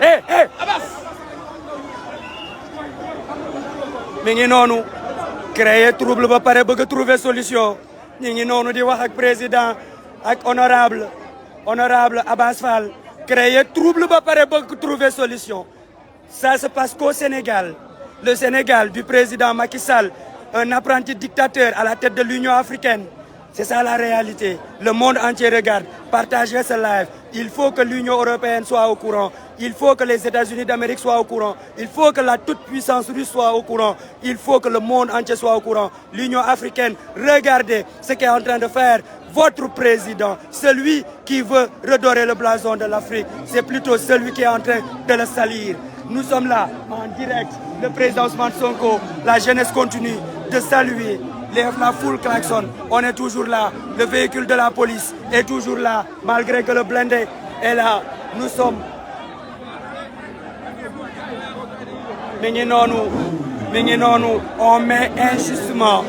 Abass mi ngi noonu créer trouble ba pare bëgg a trouver solution ñi ngi noonu di wax ak président ak honorable Abass Fall créer trouble ba pare bëgg trouver solution. Ça se passe qu'au Sénégal. Le Sénégal du président Macky Sall, un apprenti dictateur à la tête de l'Union africaine. C'est ça la réalité. Le monde entier regarde. Partagez ce live. Il faut que l'Union européenne soit au courant. Il faut que les États-Unis d'Amérique soient au courant. Il faut que la toute-puissance russe soit au courant. Il faut que le monde entier soit au courant. L'Union africaine, regardez ce qu'est en train de faire votre président. Celui qui veut redorer le blason de l'Afrique. C'est plutôt celui qui est en train de le salir. Nous sommes là, en direct. Le président Ousmane Sonko, la jeunesse continue de saluer. La foule klaxonne, on est toujours là. Le véhicule de la police est toujours là, malgré que le blindé est là. Nous sommes... Mi ngi noonu, on met injustement,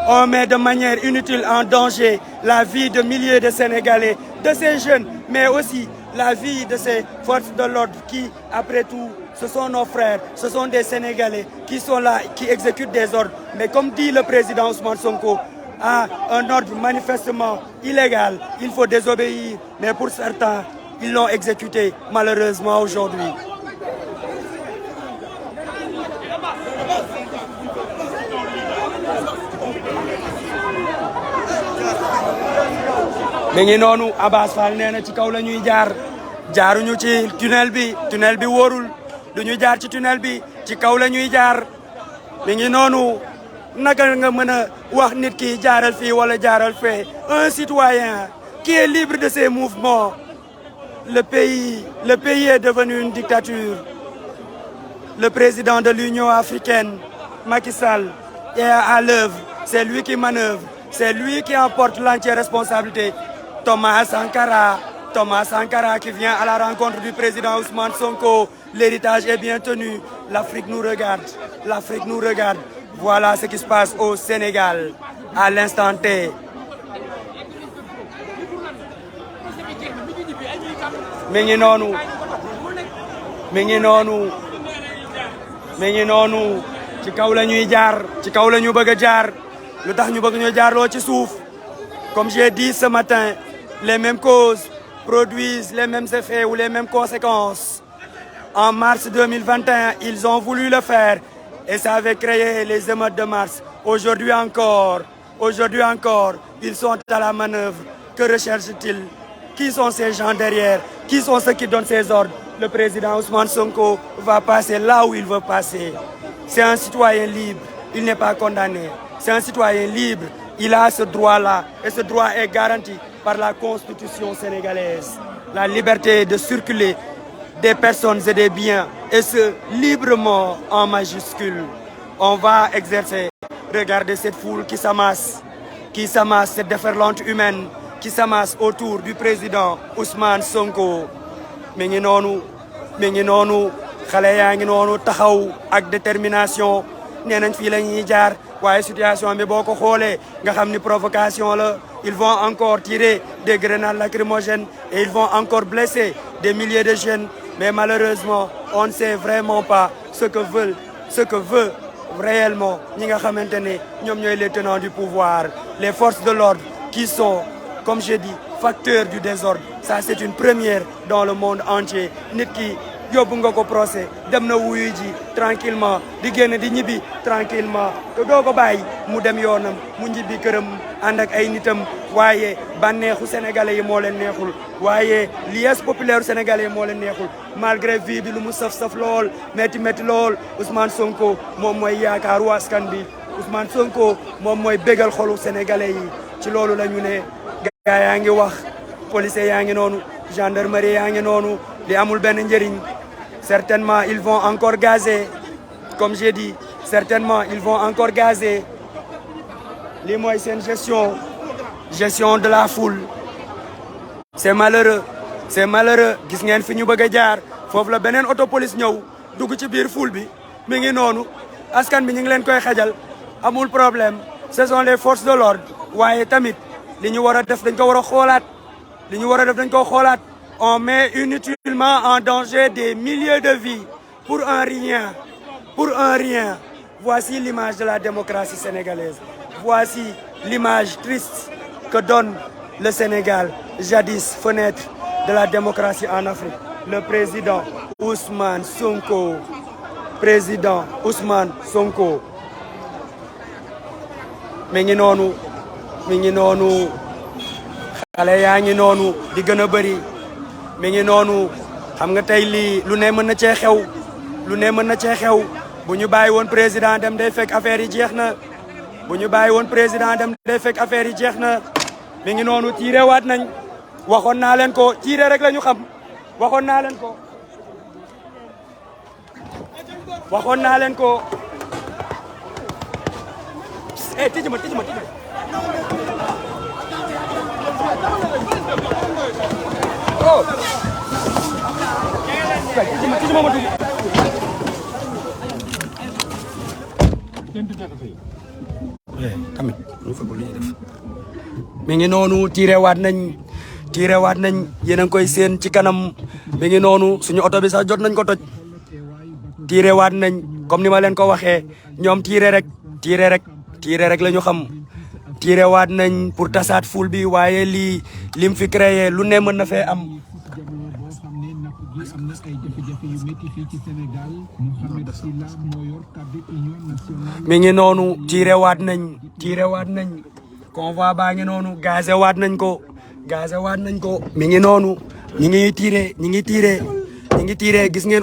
on met de manière inutile en danger la vie de milliers de Sénégalais, de ces jeunes, mais aussi la vie de ces forces de l'ordre qui, après tout, ce sont nos frères, ce sont des Sénégalais qui sont là, qui exécutent des ordres. Mais comme dit le président Ousmane Sonko, à un ordre manifestement illégal, il faut désobéir. Mais pour certains, ils l'ont exécuté malheureusement aujourd'hui. mi ngi noonu Abass Fall nee na ci kaw la ñuy jaar jaaruñu ci tunnel bi wóorul du ñu jaar ci tunnel bi ci kaw la ñuy jaar mi ngi noonu naka nga mën a wax nit ki jaaral fii wala jaaral fee un citoyen qui est libre de ses mouvements. Le pays est devenu une dictature. Le président de l'Union africaine, Macky Sall, est à l'œuvre. C'est lui qui manœuvre. C'est lui qui emporte l'entière responsabilité. Thomas Sankara qui vient à la rencontre du président Ousmane Sonko. L'héritage est bien tenu. L'Afrique nous regarde. L'Afrique nous regarde. Voilà ce qui se passe au Sénégal à l'instant T. mi ngi noonu ci kaw la ñuy jaar ci kaw la ñu bëgg a jaar lu tax ñu bëgg ñu jaarloo ci suuf comme j'ai dit ce matin les mêmes causes produisent les mêmes effets ou les mêmes conséquences. En mars 2021 ils ont voulu le faire et ça avait créé les émeutes de mars. Aujourd'hui encore ils sont à la manœuvre. Que recherchent-ils? Qui sont ces gens derrière? Qui sont ceux qui donnent ces ordres? Le président Ousmane Sonko va passer là où il veut passer. C'est un citoyen libre, il n'est pas condamné. C'est un citoyen libre, il a ce droit-là. Et ce droit est garanti par la Constitution sénégalaise. La liberté de circuler des personnes et des biens, et ce, librement en majuscule. On va exercer. Regardez cette foule qui s'amasse, cette déferlante humaine, qui s'amasse autour du président Ousmane Sonko. mi ngi noonu xale yaa ngi noonu taxaw ak détermination nee nañ fii la ñuy jaar waaye situation bi boo ko xoolee nga xam ni provocation la. Ils vont encore tirer des grenades lacrymogènes et ils vont encore blesser des milliers de jeunes. Mais malheureusement on ne sait vraiment pas ce que veut réellement ñi nga xamante ne ñoom ñooy les tenants du pouvoir, les forces de l'ordre qui sont, comme je dis, facteurs du désordre. Ça c'est une première dans le monde entier. Nit ki yóbbu nga ko procès dem na wuyu ji tranquillement di génn di ñibbi tranquillement te doo ko bàyyi mu dem yoonam mu ñibbi këram ànd ak ay nitam. waaye bànneexu sénégalais yi moo leen neexul, waaye liesse populaire sénégalais yi moo leen neexul. Malgré vie bi lu mu saf lool métti lool, Ousmane Sonko moom mooy yaakaaru askan bi. Ousmane Sonko moom mooy bégal xolu sénégalais yi. ci loolu la ñu ne gaa yaa ngi wax, policiers yaa ngi noonu, gendarmerie yaa ngi noonu, li amul benn njëriñ. Certainement ils vont encore gazer, comme j'ai dit, certainement ils vont encore gazer. Lii mooy seen gestion de la foule. C'est malheureux gis ngeen fi ñu bëgg a jaar foofu la beneen auto police ñëw dugg ci biir foule bi. mi ngi noonu askan bi ñu ngi leen koy xajal, amul problème. Ce sont les forces de l'ordre. waaye tamit li ñu war a def dañ ko war a xoolaat. On met inutilement en danger des milliers de vies pour un rien. Voici l'image de la démocratie sénégalaise. Voici l'image triste que donne le Sénégal, jadis fenêtre de la démocratie en Afrique. Le président Ousmane Sonko. mi ngi noonu xale yaa ngi noonu di gën a bëri. mi ngi noonu xam nga tey lii lu ne mën na cee xew. bu ñu bàyyi woon président dem day fekk affaire yi jeex na. mi ngi noonu tiire waat nañ. waxoon naa leen ko tiire rek la ñu xam. waxoon naa leen ko. tijji ma. Oh. Tijji ma dugg. Tamit ñu fa ko li def. Mi ngi noonu tiire waat nañ yéen a ngi koy seen ci kanam. mi ngi noonu suñu oto bi sax jot nañ ko toj. tiire waat nañ comme ni ma leen ko waxee ñoom tiire rek la ñu xam. tiire waat nañ pour tasaat foule bi waaye lim fi créé lu ne mën na fee am. mi ngi noonu tiire waat nañ convoi baa ngi noonu gazé waat nañ ko. mi ngi noonu ñi ngi tiire gis ngeen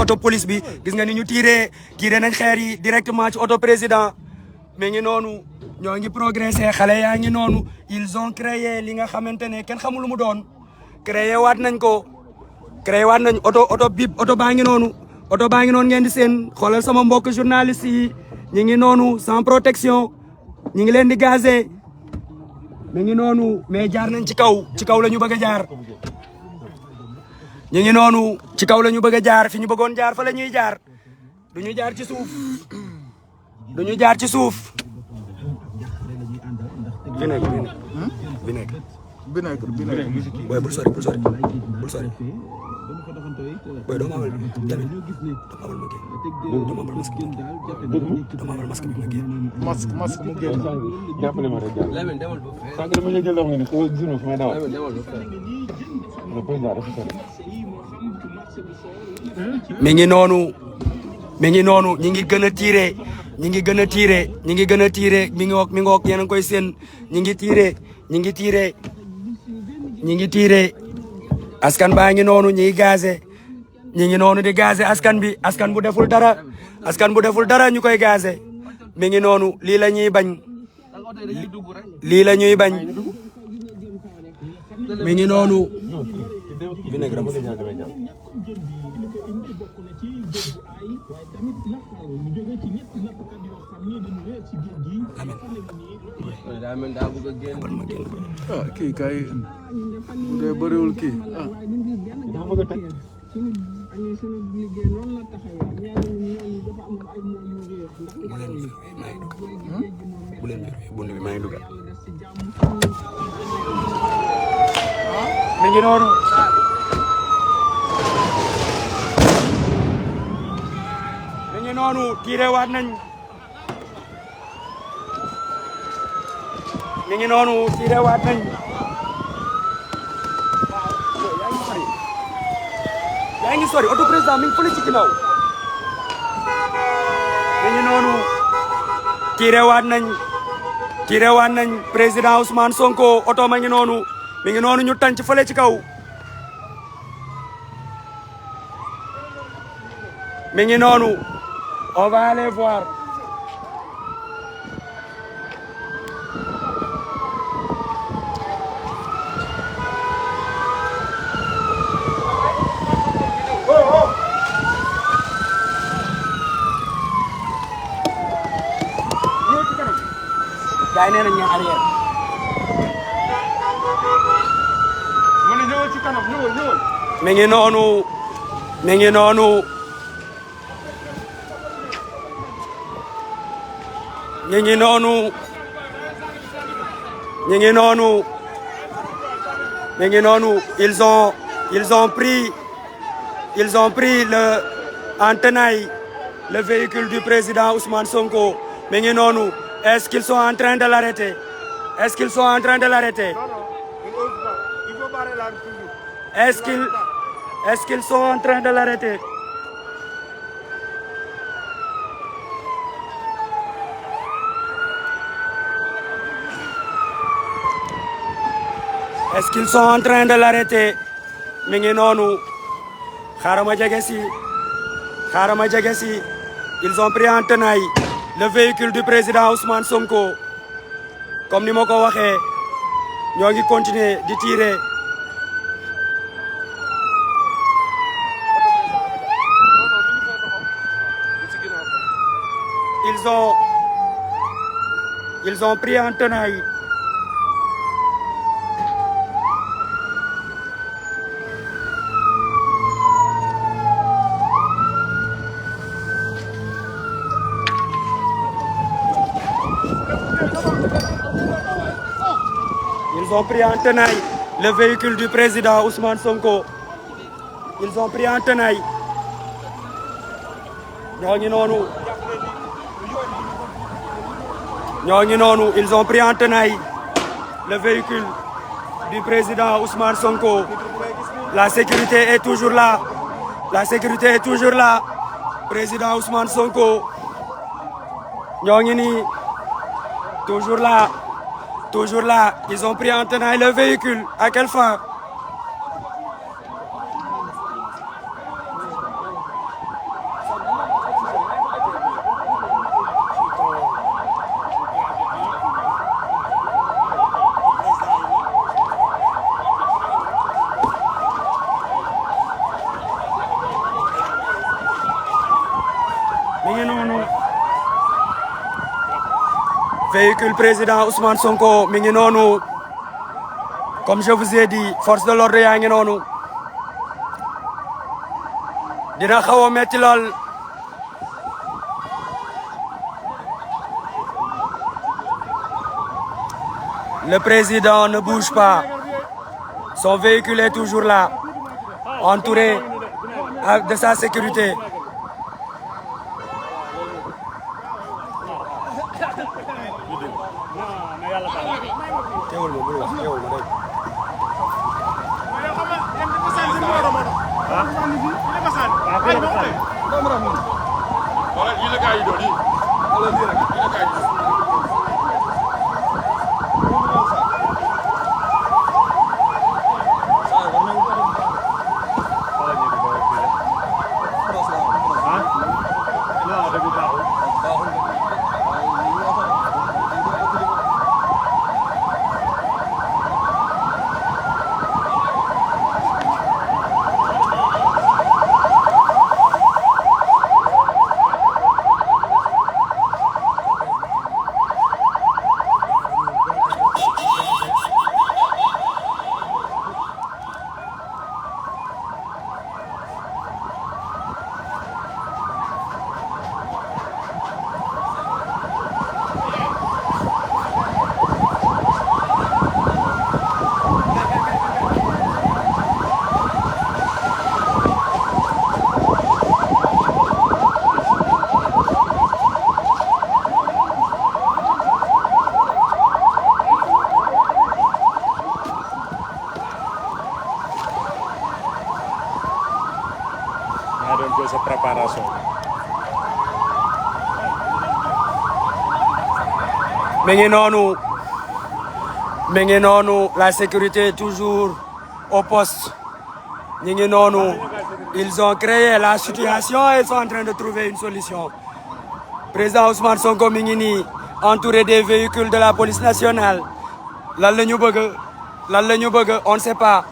auto police bi gis ngeen ni ñu tiire nañ xeer yi directement ci auto président. mi ngi noonu ñoo ngi progressé xale yaa ngi noonu ils ont créé li nga xamante ne kenn xamul lu mu doon créé waat nañ ko créé waat nañ oto bip oto baa ngi noonu ngeen di seen xoolal sama mbokk journaliste yi ñi ngi noonu sans protection ñi ngi leen di gazé mi ngi noonu mais jaar nañ ci kaw la ñu bëgg a jaar ñi ngi noonu ci kaw la ñu bëgg a jaar fi ñu bëggoon jaar fa la ñuy jaar du ñu jaar ci suuf du ñu jaar ci suuf vinaigre boy bul sori boy doo ma amal tamit doo ma amal ma génn doo ma amal masque bi ma génn masque mu génn jàppale ma rek jàppale sànq dama ñu jël ni ko gisuma fu may dawal le président dafa sori mi ngi noonu ñi ngi gën a tiire ñi ngi gën a tiire mi ngoog yéen a ngi koy seen ñi ngi tiire askan baa ngi noonu ñi ngi noonu di gazé askan bi askan bu deful dara ñu koy gazé mi ngi noonu lii la ñuy bañ mi ngi noonu kii kay bu dee bëriwul kii mi ngi noonu tiire waat nañ mi ngi noonu tiire waat nañ yaa ngi sori auto président mi ngi fële ci ginnaaw mi ngi noonu tiire waat nañ président Ousmane Sonko auto ma ngi noonu mi ngi noonu ñu tànc fële ci kaw mi ngi noonu on va aller voir gaay nee nañ ñu arrière ma ne ñëwal ci kanam ñëwal mi ngi noonu mi ngi noonu ñu ngi noonu ñu ngi noonu mi ngi noonu ils ont pris le en tenaille le véhicule du président Ousmane Sonko mi ngi noonu est-ce qu'ils sont en train de l'arrêter est-ce qu'ils sont en train de l'arrêter est-ce qu'ils sont en train de l'arrêter est-ce qu'ils sont en train de l'arrêter mi ngi noonu xaaral ma jege si ils ont pris en tenaille le véhicule du président Ousmane Sonko comme ni ma ko waxee ñoo ngi continuer di tirer ils ont pris en tenaille le véhicule du président Ousmane Sonko. Ils ont pris en tenaille. Ñoo ngi noonu. Ils ont pris en tenaille le véhicule du président Ousmane Sonko. La sécurité est toujours là. Président Ousmane Sonko. Ñoo ngi nii. Toujours là, ils ont pris en tenaille le véhicule. À quelle fin? véhicule président Ousmane Sonko mi ngi noonu comme je vous ai dit force de l'ordre yaa ngi noonu dina xaw a metti lool le président ne bouge pas son véhicule est toujours là entouré de sa sécurité. mi ngi noonu la sécurité toujours au poste mi ngi noonu ils ont créé la situation et ils sont en train de trouver une solution président Ousmane Sonko mi ngi nii entouré des véhicules de la police nationale lan la ñu bëgg on ne sait pas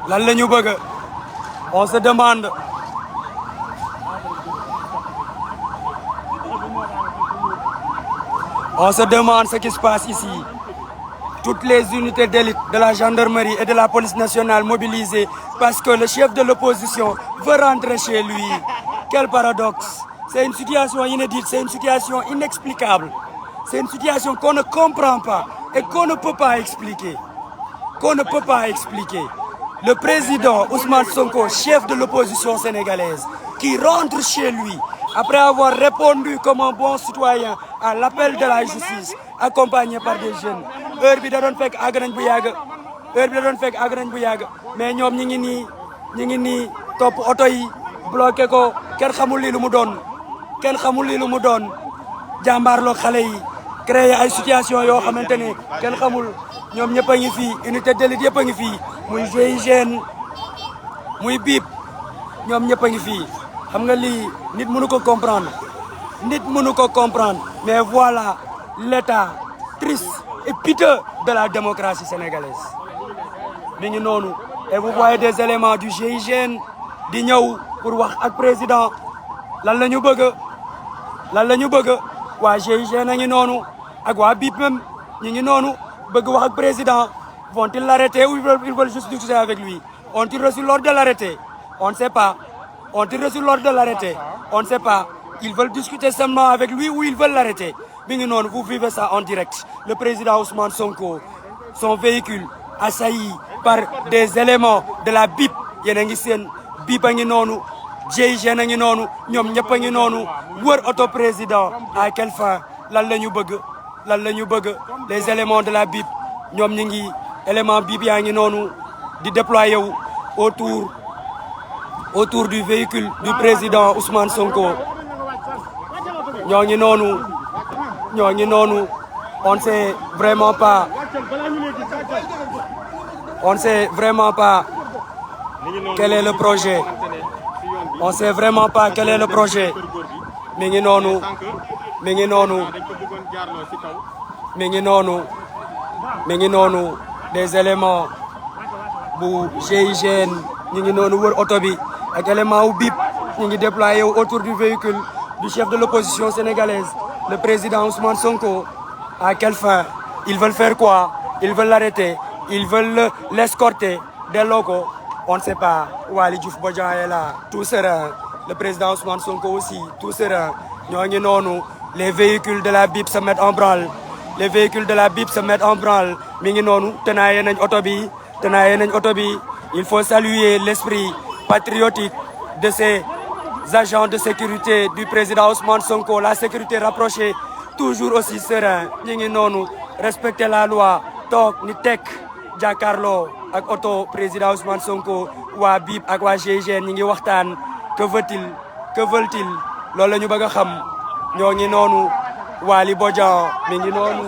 lan la ñu bëgg on se demande. On se demande ce qui se passe ici. Toutes les unités d'élite de la gendarmerie et de la police nationale mobilisées parce que le chef de l'opposition veut rentrer chez lui. Quel paradoxe. C'est une situation inédite, c'est une situation inexplicable. C'est une situation qu'on ne comprend pas et qu'on ne peut pas expliquer. Le président Ousmane Sonko, chef de l'opposition sénégalaise, qui rentre chez lui après avoir répondu comme un bon citoyen à l'appel de la justice, accompagné par des jeunes. Heure bi da doon fekk àgg nañ bu yàgg mais ñoom ñi ngi nii topp oto yi bloqué ko kenn xamul lii lu mu doon jàmbaarloo xale yi créer ay situation yoo xamante ne kenn xamul ñoom ñëpp a ngi fii unité d'élite yëpp a ngi fii muy GIGN muy BIP ñoom ñëpp a ngi fii xam nga lii nit mënu ko comprendre mais voilà l'état triste et piteux de la démocratie sénégalaise mi ngi noonu et vous voyez des éléments du GIGN di ñëw pour wax ak président lan la ñu bëgg waa GIGN a ngi noonu ak waa BIP même ñi ngi noonu bëgg wax ak président vont-ils l'arrêter ou ils veulent juste discuter avec lui ont-ils reçu l'ordre de l'arrêter on ne sait pas ont-ils reçu l'ordre de l'arrêter on ne sait pas ils veulent discuter seulement avec lui ou ils veulent l'arrêter mi ngi noonu vous vivez ça en direct le président Ousmane Sonko son véhicule assailli par des éléments de la BIP yéen a ngi seen BIP a ngi noonu GIGN a ngi noonu ñoom ñëpp a ngi noonu wër auto président à quelle fin lan la ñu bëgg les éléments de la BIP ñoom ñi ngi élément BIP yaa ngi noonu di déployer wu autour du véhicule du président Ousmane Sonko ñoo ngi noonu on ne sait vraiment pas quel est le projet mi ngi noonu des éléments bu GIGN ñi ngi noonu wër oto bi ak élément wu BIP ñi ngi déployé autour du véhicule du chef de l'opposition sénégalaise le président Ousmane Sonko. À quelle fin? Ils veulent faire quoi? Ils veulent l'arrêter. Ils veulent l'escorter des locaux. On ne sait pas. Waly Diouf Bodian est là, tout serein. Le président Ousmane Sonko aussi, tout serein. ñoo ngi noonu. Les véhicules de la BIP se mettent en branle. Les véhicules de la BIP se mettent en branle. mi ngi noonu tenaaye nañ oto bi. tenaaye nañ oto bi. Il faut saluer l'esprit patriotique de ces agents de sécurité du président Ousmane Sonko. La sécurité rapprochée, toujours aussi serein. ñi ngi noonu respecter la loi. toog ni tekk jàkkaarloo ak oto président Ousmane Sonko. waa BIP ak waa GIGN ñi ngi waxtaan. que veut-il? Que veulent-ils? loolu la ñu bëgg a xam. ñoo ngi noonu Waly Bodian mi ngi noonu.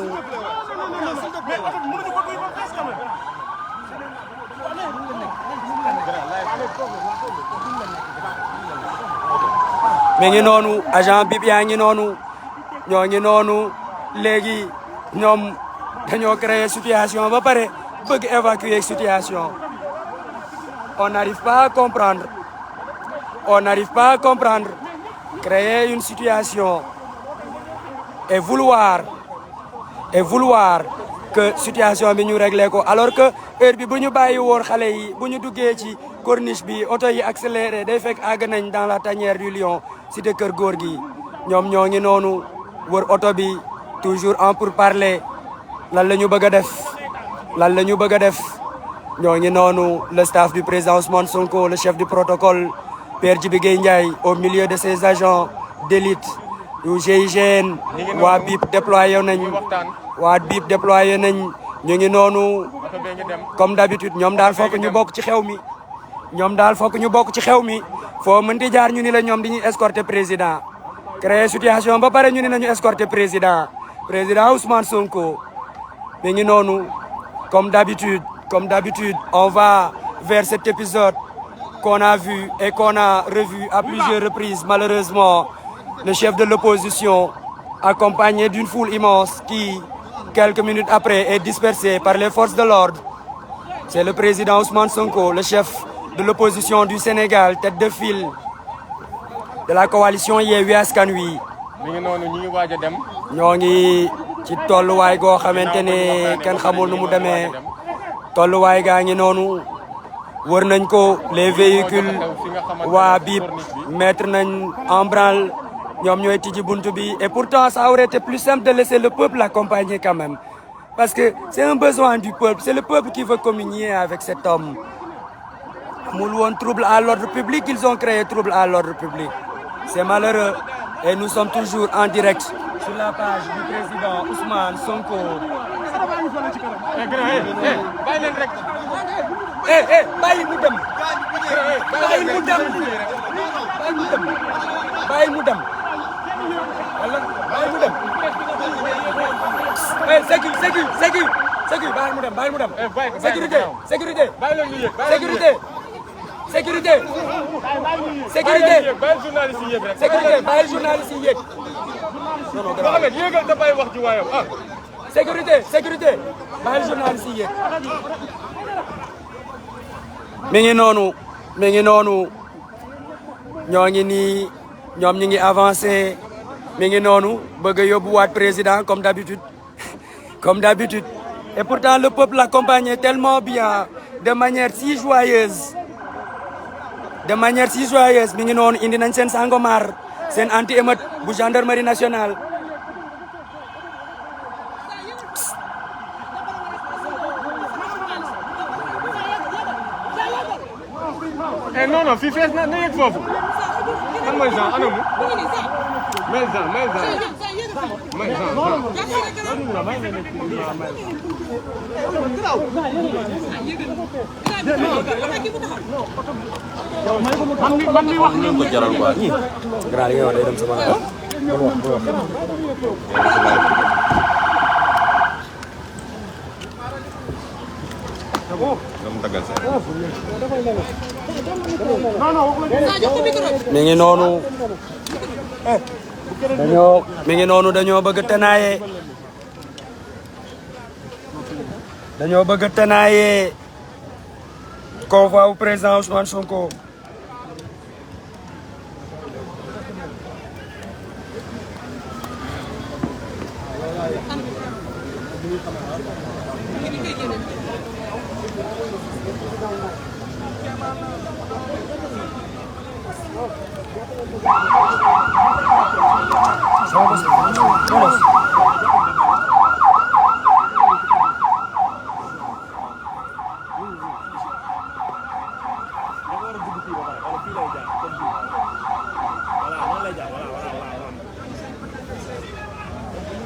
mi ngi noonu agent BIP yaa ngi noonu. ñoo ngi noonu léegi ñoom dañoo créer situation ba pare bëgg évacuer situation. On n'arrive pas à comprendre. On n'arrive pas à comprendre. Créer une situation et vouloir que situation bi ñu réglé ko alors que heure bi bu ñu bàyyi woon xale yi bu ñu duggee ci corniche bi oto yi accéléré day fekk àgg nañ dans la tanière du lion cité Kër Gorgui ñoom ñoo ngi noonu wër oto bi toujours en pourparlers lan la ñu bëgg a def lan la ñu bëgg a def ñoo ngi noonu le staff du président Ousmane Sonko le chef du protocole Père Djibi Gueye Ndiaye au milieu de ses agents d'élite yu GIGN waa BIP déployé nañ waa BIP déployé nañ ñu ngi noonu comme d'habitude ñoom daal fokk ñu bokk ci xew mi ñoom daal fokk ñu bokk ci xew mi foo mënti jaar ñu ni la ñoom dañuy escorter président créer situation ba pare ñu ni nañu escorter président Ousmane Sonko mi ngi noonu comme d'habitude on va vers cet épisode qu'on a vu et qu'on a revu à plusieurs reprises. Malheureusement, le chef de l'opposition, accompagné d'une foule immense qui, quelques minutes après, est dispersé par les forces de l'ordre. C'est le président Ousmane Sonko, le chef de l'opposition du Sénégal, tête de file de la coalition Yewwi Askan Wi. ñoo ngi ci tolluwaay goo xamante ne kenn xamul nu mu demee tolluwaay gaa ngi noonu. wër nañ ko les véhicules waa BIP mettre nañ en branle ñoom ñooy tijji buntu bi et pourtant ça aurait été plus simple de laisser le peuple l'accompagner quand même parce que c'est un besoin du peuple, c'est le peuple qui veut communier avec cet homme. amul woon trouble à l'ordre public, ils ont créé trouble à l'ordre public. C'est malheureux et nous sommes toujours en direct sur la page du président Ousmane Sonko. bàyyi mu dem bàyyi mu dem bàyyi mu dem wala bàyyi mu dem sécu bàyyi mu dem sécurité sécurité sécurité sécurité sécurité bàyyi journaliste yi yéeg non non Mohamed yéegal te bàyyi wax ci waayam sécurité bàyyi journaliste yi yéeg mi ngi noonu ñoo ngi nii ñoom ñi ngi avancé mi ngi noonu bëgg a yóbbuwaat président comme d'habitude et pourtant le peuple l'accompagnait tellement bien de manière si joyeuse mi ngi noonu indi nañ seen Sangomar seen anti-émeute bu gendarmerie nationale. non fii fees na yegg foofu. kan mooy Jean ana mu. may Jean. man mi wax ñu ko jaral quoi ñi. grand yow day dem sama mi ngi noonu dañoo bëgg tenaaye convoi au président Ousmane Sonko.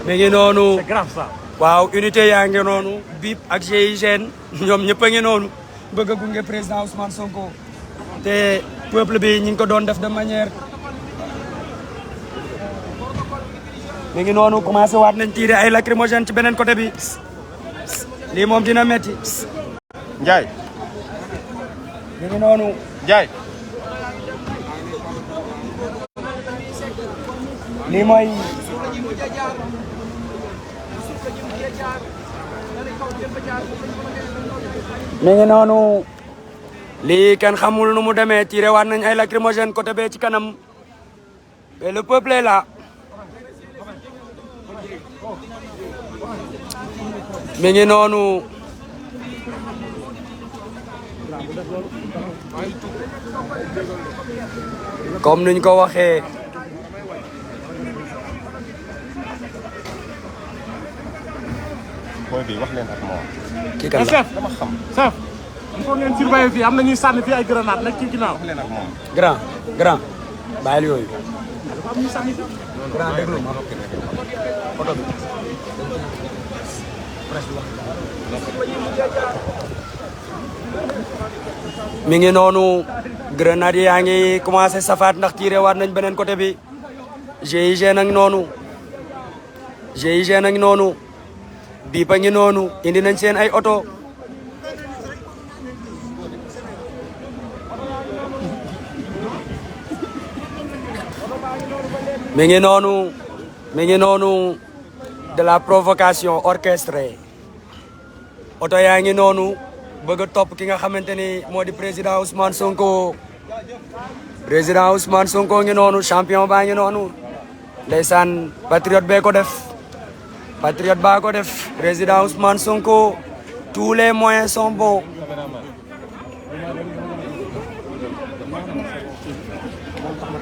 mi ngi noonu waaw unité yaa ngi noonu BIP ak GIGN ñoom ñëpp a ngi noonu bëgg a gunge président Ousmane Sonko te peuple bi ñu ngi ko doon def de manière mi ngi noonu commencé waat nañ tirer ay lacrymogène ci beneen côté bi lii moom dina metti Ndiaye mi ngi noonu Ndiaye lii mooy mi ngi noonu lii kenn xamul nu mu demee tiré waat nañ ay lacrymogène côté bee ci kanam mais le peuple est là mi ngi noonu comme niñ ko waxee booy bi wax leen ak moom. kii kan la chef chef il faut ngeen surveiller fii am na ñuy sànni fii ay grenade nekk ci ginnaaw. wax leen ak moom. grand bàyyil yooyu dafa am ñuy sànni fii. grand déglu ma oto bi mi ngi noonu grenade yaa ngi commencé safaat ndax tiré waat nañ beneen côté bi GIGN nag noonu GIGN nag noonu BIP a ngi noonu indi nañ seen ay oto mi ngi noonu de la provocation orchestrée oto yaa ngi noonu bëgg a topp ki nga xamante ni moo di président Ousmane Sonko ngi noonu champion baa ngi noonu ndeysaan patriote bee ko def président Ousmane Sonko tous les moyens sont bons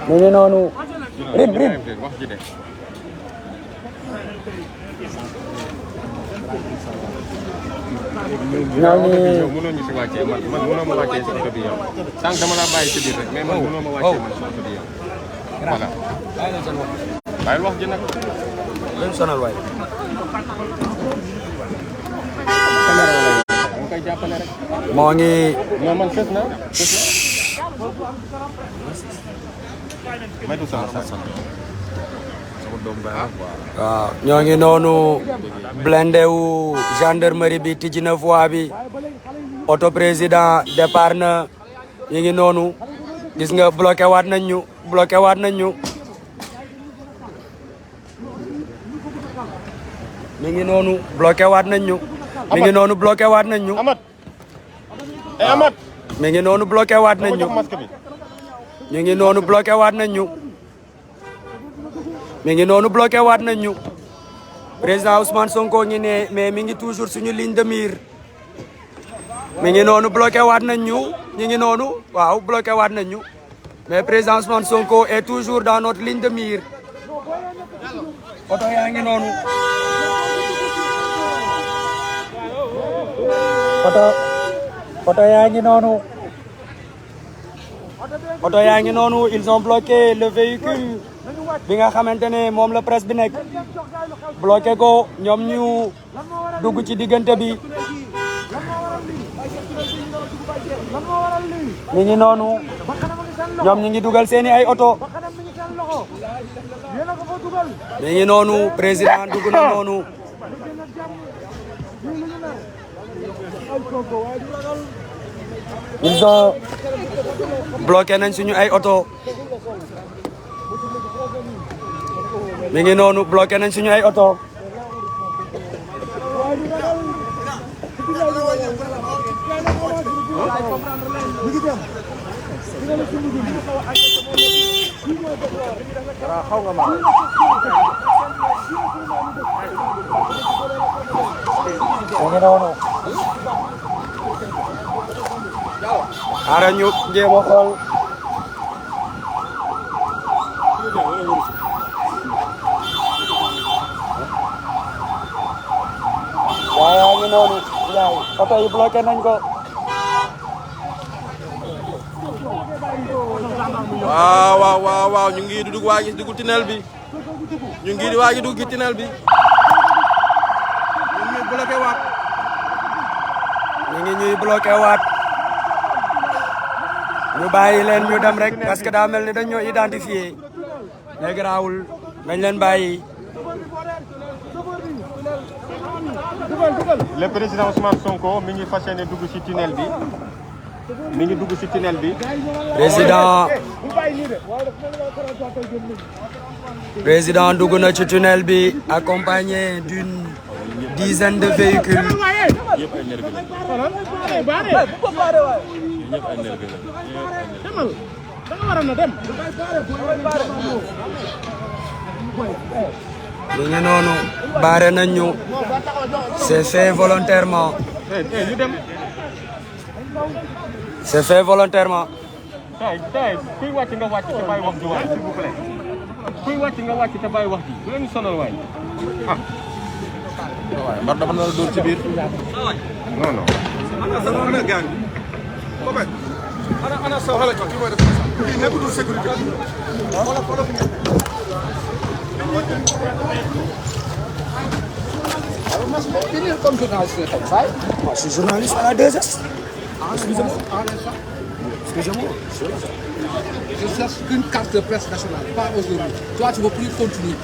mi ngi noonu rib wax ji de. ñoo ngi yow mënoo ñu si wàccee man mënoo ma wàccee si oto bi yow sànq dama la bàyyi si biir rek mais man mënoo ma wàccee man si oto bi yow voilà bàyyil wax ji nag. leen sonal waay mu koy jàppale rek. moo ngi non man fës na maytu sama waaw ñoo ngi noonu blindé wu gendarmerie bi tijji na voie bi auto président départ na ñu ngi noonu gis nga bloqué waat nañ ñu mi ngi noonu bloqué waat nañ ñu mi ngi noonu bloqué waat nañ ñu Amat Amat mi ngi noonu bloqué waat nañ ñu ñu ngi noonu bloqué waat nañ ñu mi ngi noonu bloqué waat nañ ñu président Ousmane Sonko ngi ne mais mi ngi toujours suñu ligne de mire mi ngi noonu bloqué waat nañ ñu ñu ngi noonu waaw bloqué waat nañ ñu mais président Ousmane Sonko est toujours dans notre ligne de mire oto yaa ngi noonu oto yaa ngi noonu oto yaa ngi noonu ils ont bloqué le véhicule bi nga xamante ne moom la presse bi nekk bloqué ko ñoom ñu dugg ci diggante bi ñu ngi noonu ñoom ñu ngi dugal seeni ay oto ñu ngi noonu président dugg na noonu ils ont bloqué nañ suñu ay oto mi ngi noonu bloqué nañ suñu ay oto mu ngi noonu xaaral ñu jéem a xool waaye ngi noonu yaay oto yi bloqué nañ ko waaw ñu ngi dugg waa ngi dugg tunnel bi ñu ngi waa ngi dugg ci tunnel bi ñu ngi bloqué waat ñu ngi ñuy bloqué waat ñu bàyyi leen ñu dem rek parce que daa mel ni dañoo identifié mais garaawul nañ leen bàyyi. le président Ousmane Sonko mi ngi fas yéene dugg ci tunnel bi mi ngi dugg ci tunnel bi. président dugg na ci tunnel bi accompagné d'une dizaine de véhicules. yëpp ay nervi lañ. ñëpp ay nervi lañ. ñu ngi noonu baare nañ ñu c'est fait volontairement. ñu dem. c'est fait volontairement. tey kuy wàcc nga wàcc te bàyyi wax ji waay s'il vous plaît kuy wàcc nga wàcc te bàyyi wax ji bu leen sonal waay ah. waaye mbar dafa nar a dóor ci biir non non. ana sa xale ko ki mooy def kii nekkatul sécurité comme journaliste comme ça. Moi, je suis journaliste à la 2S. Excusez-moi. Excusez-moi. je cherche une carte de presse nationale pas aujourd'hui toi tu veux plus continuer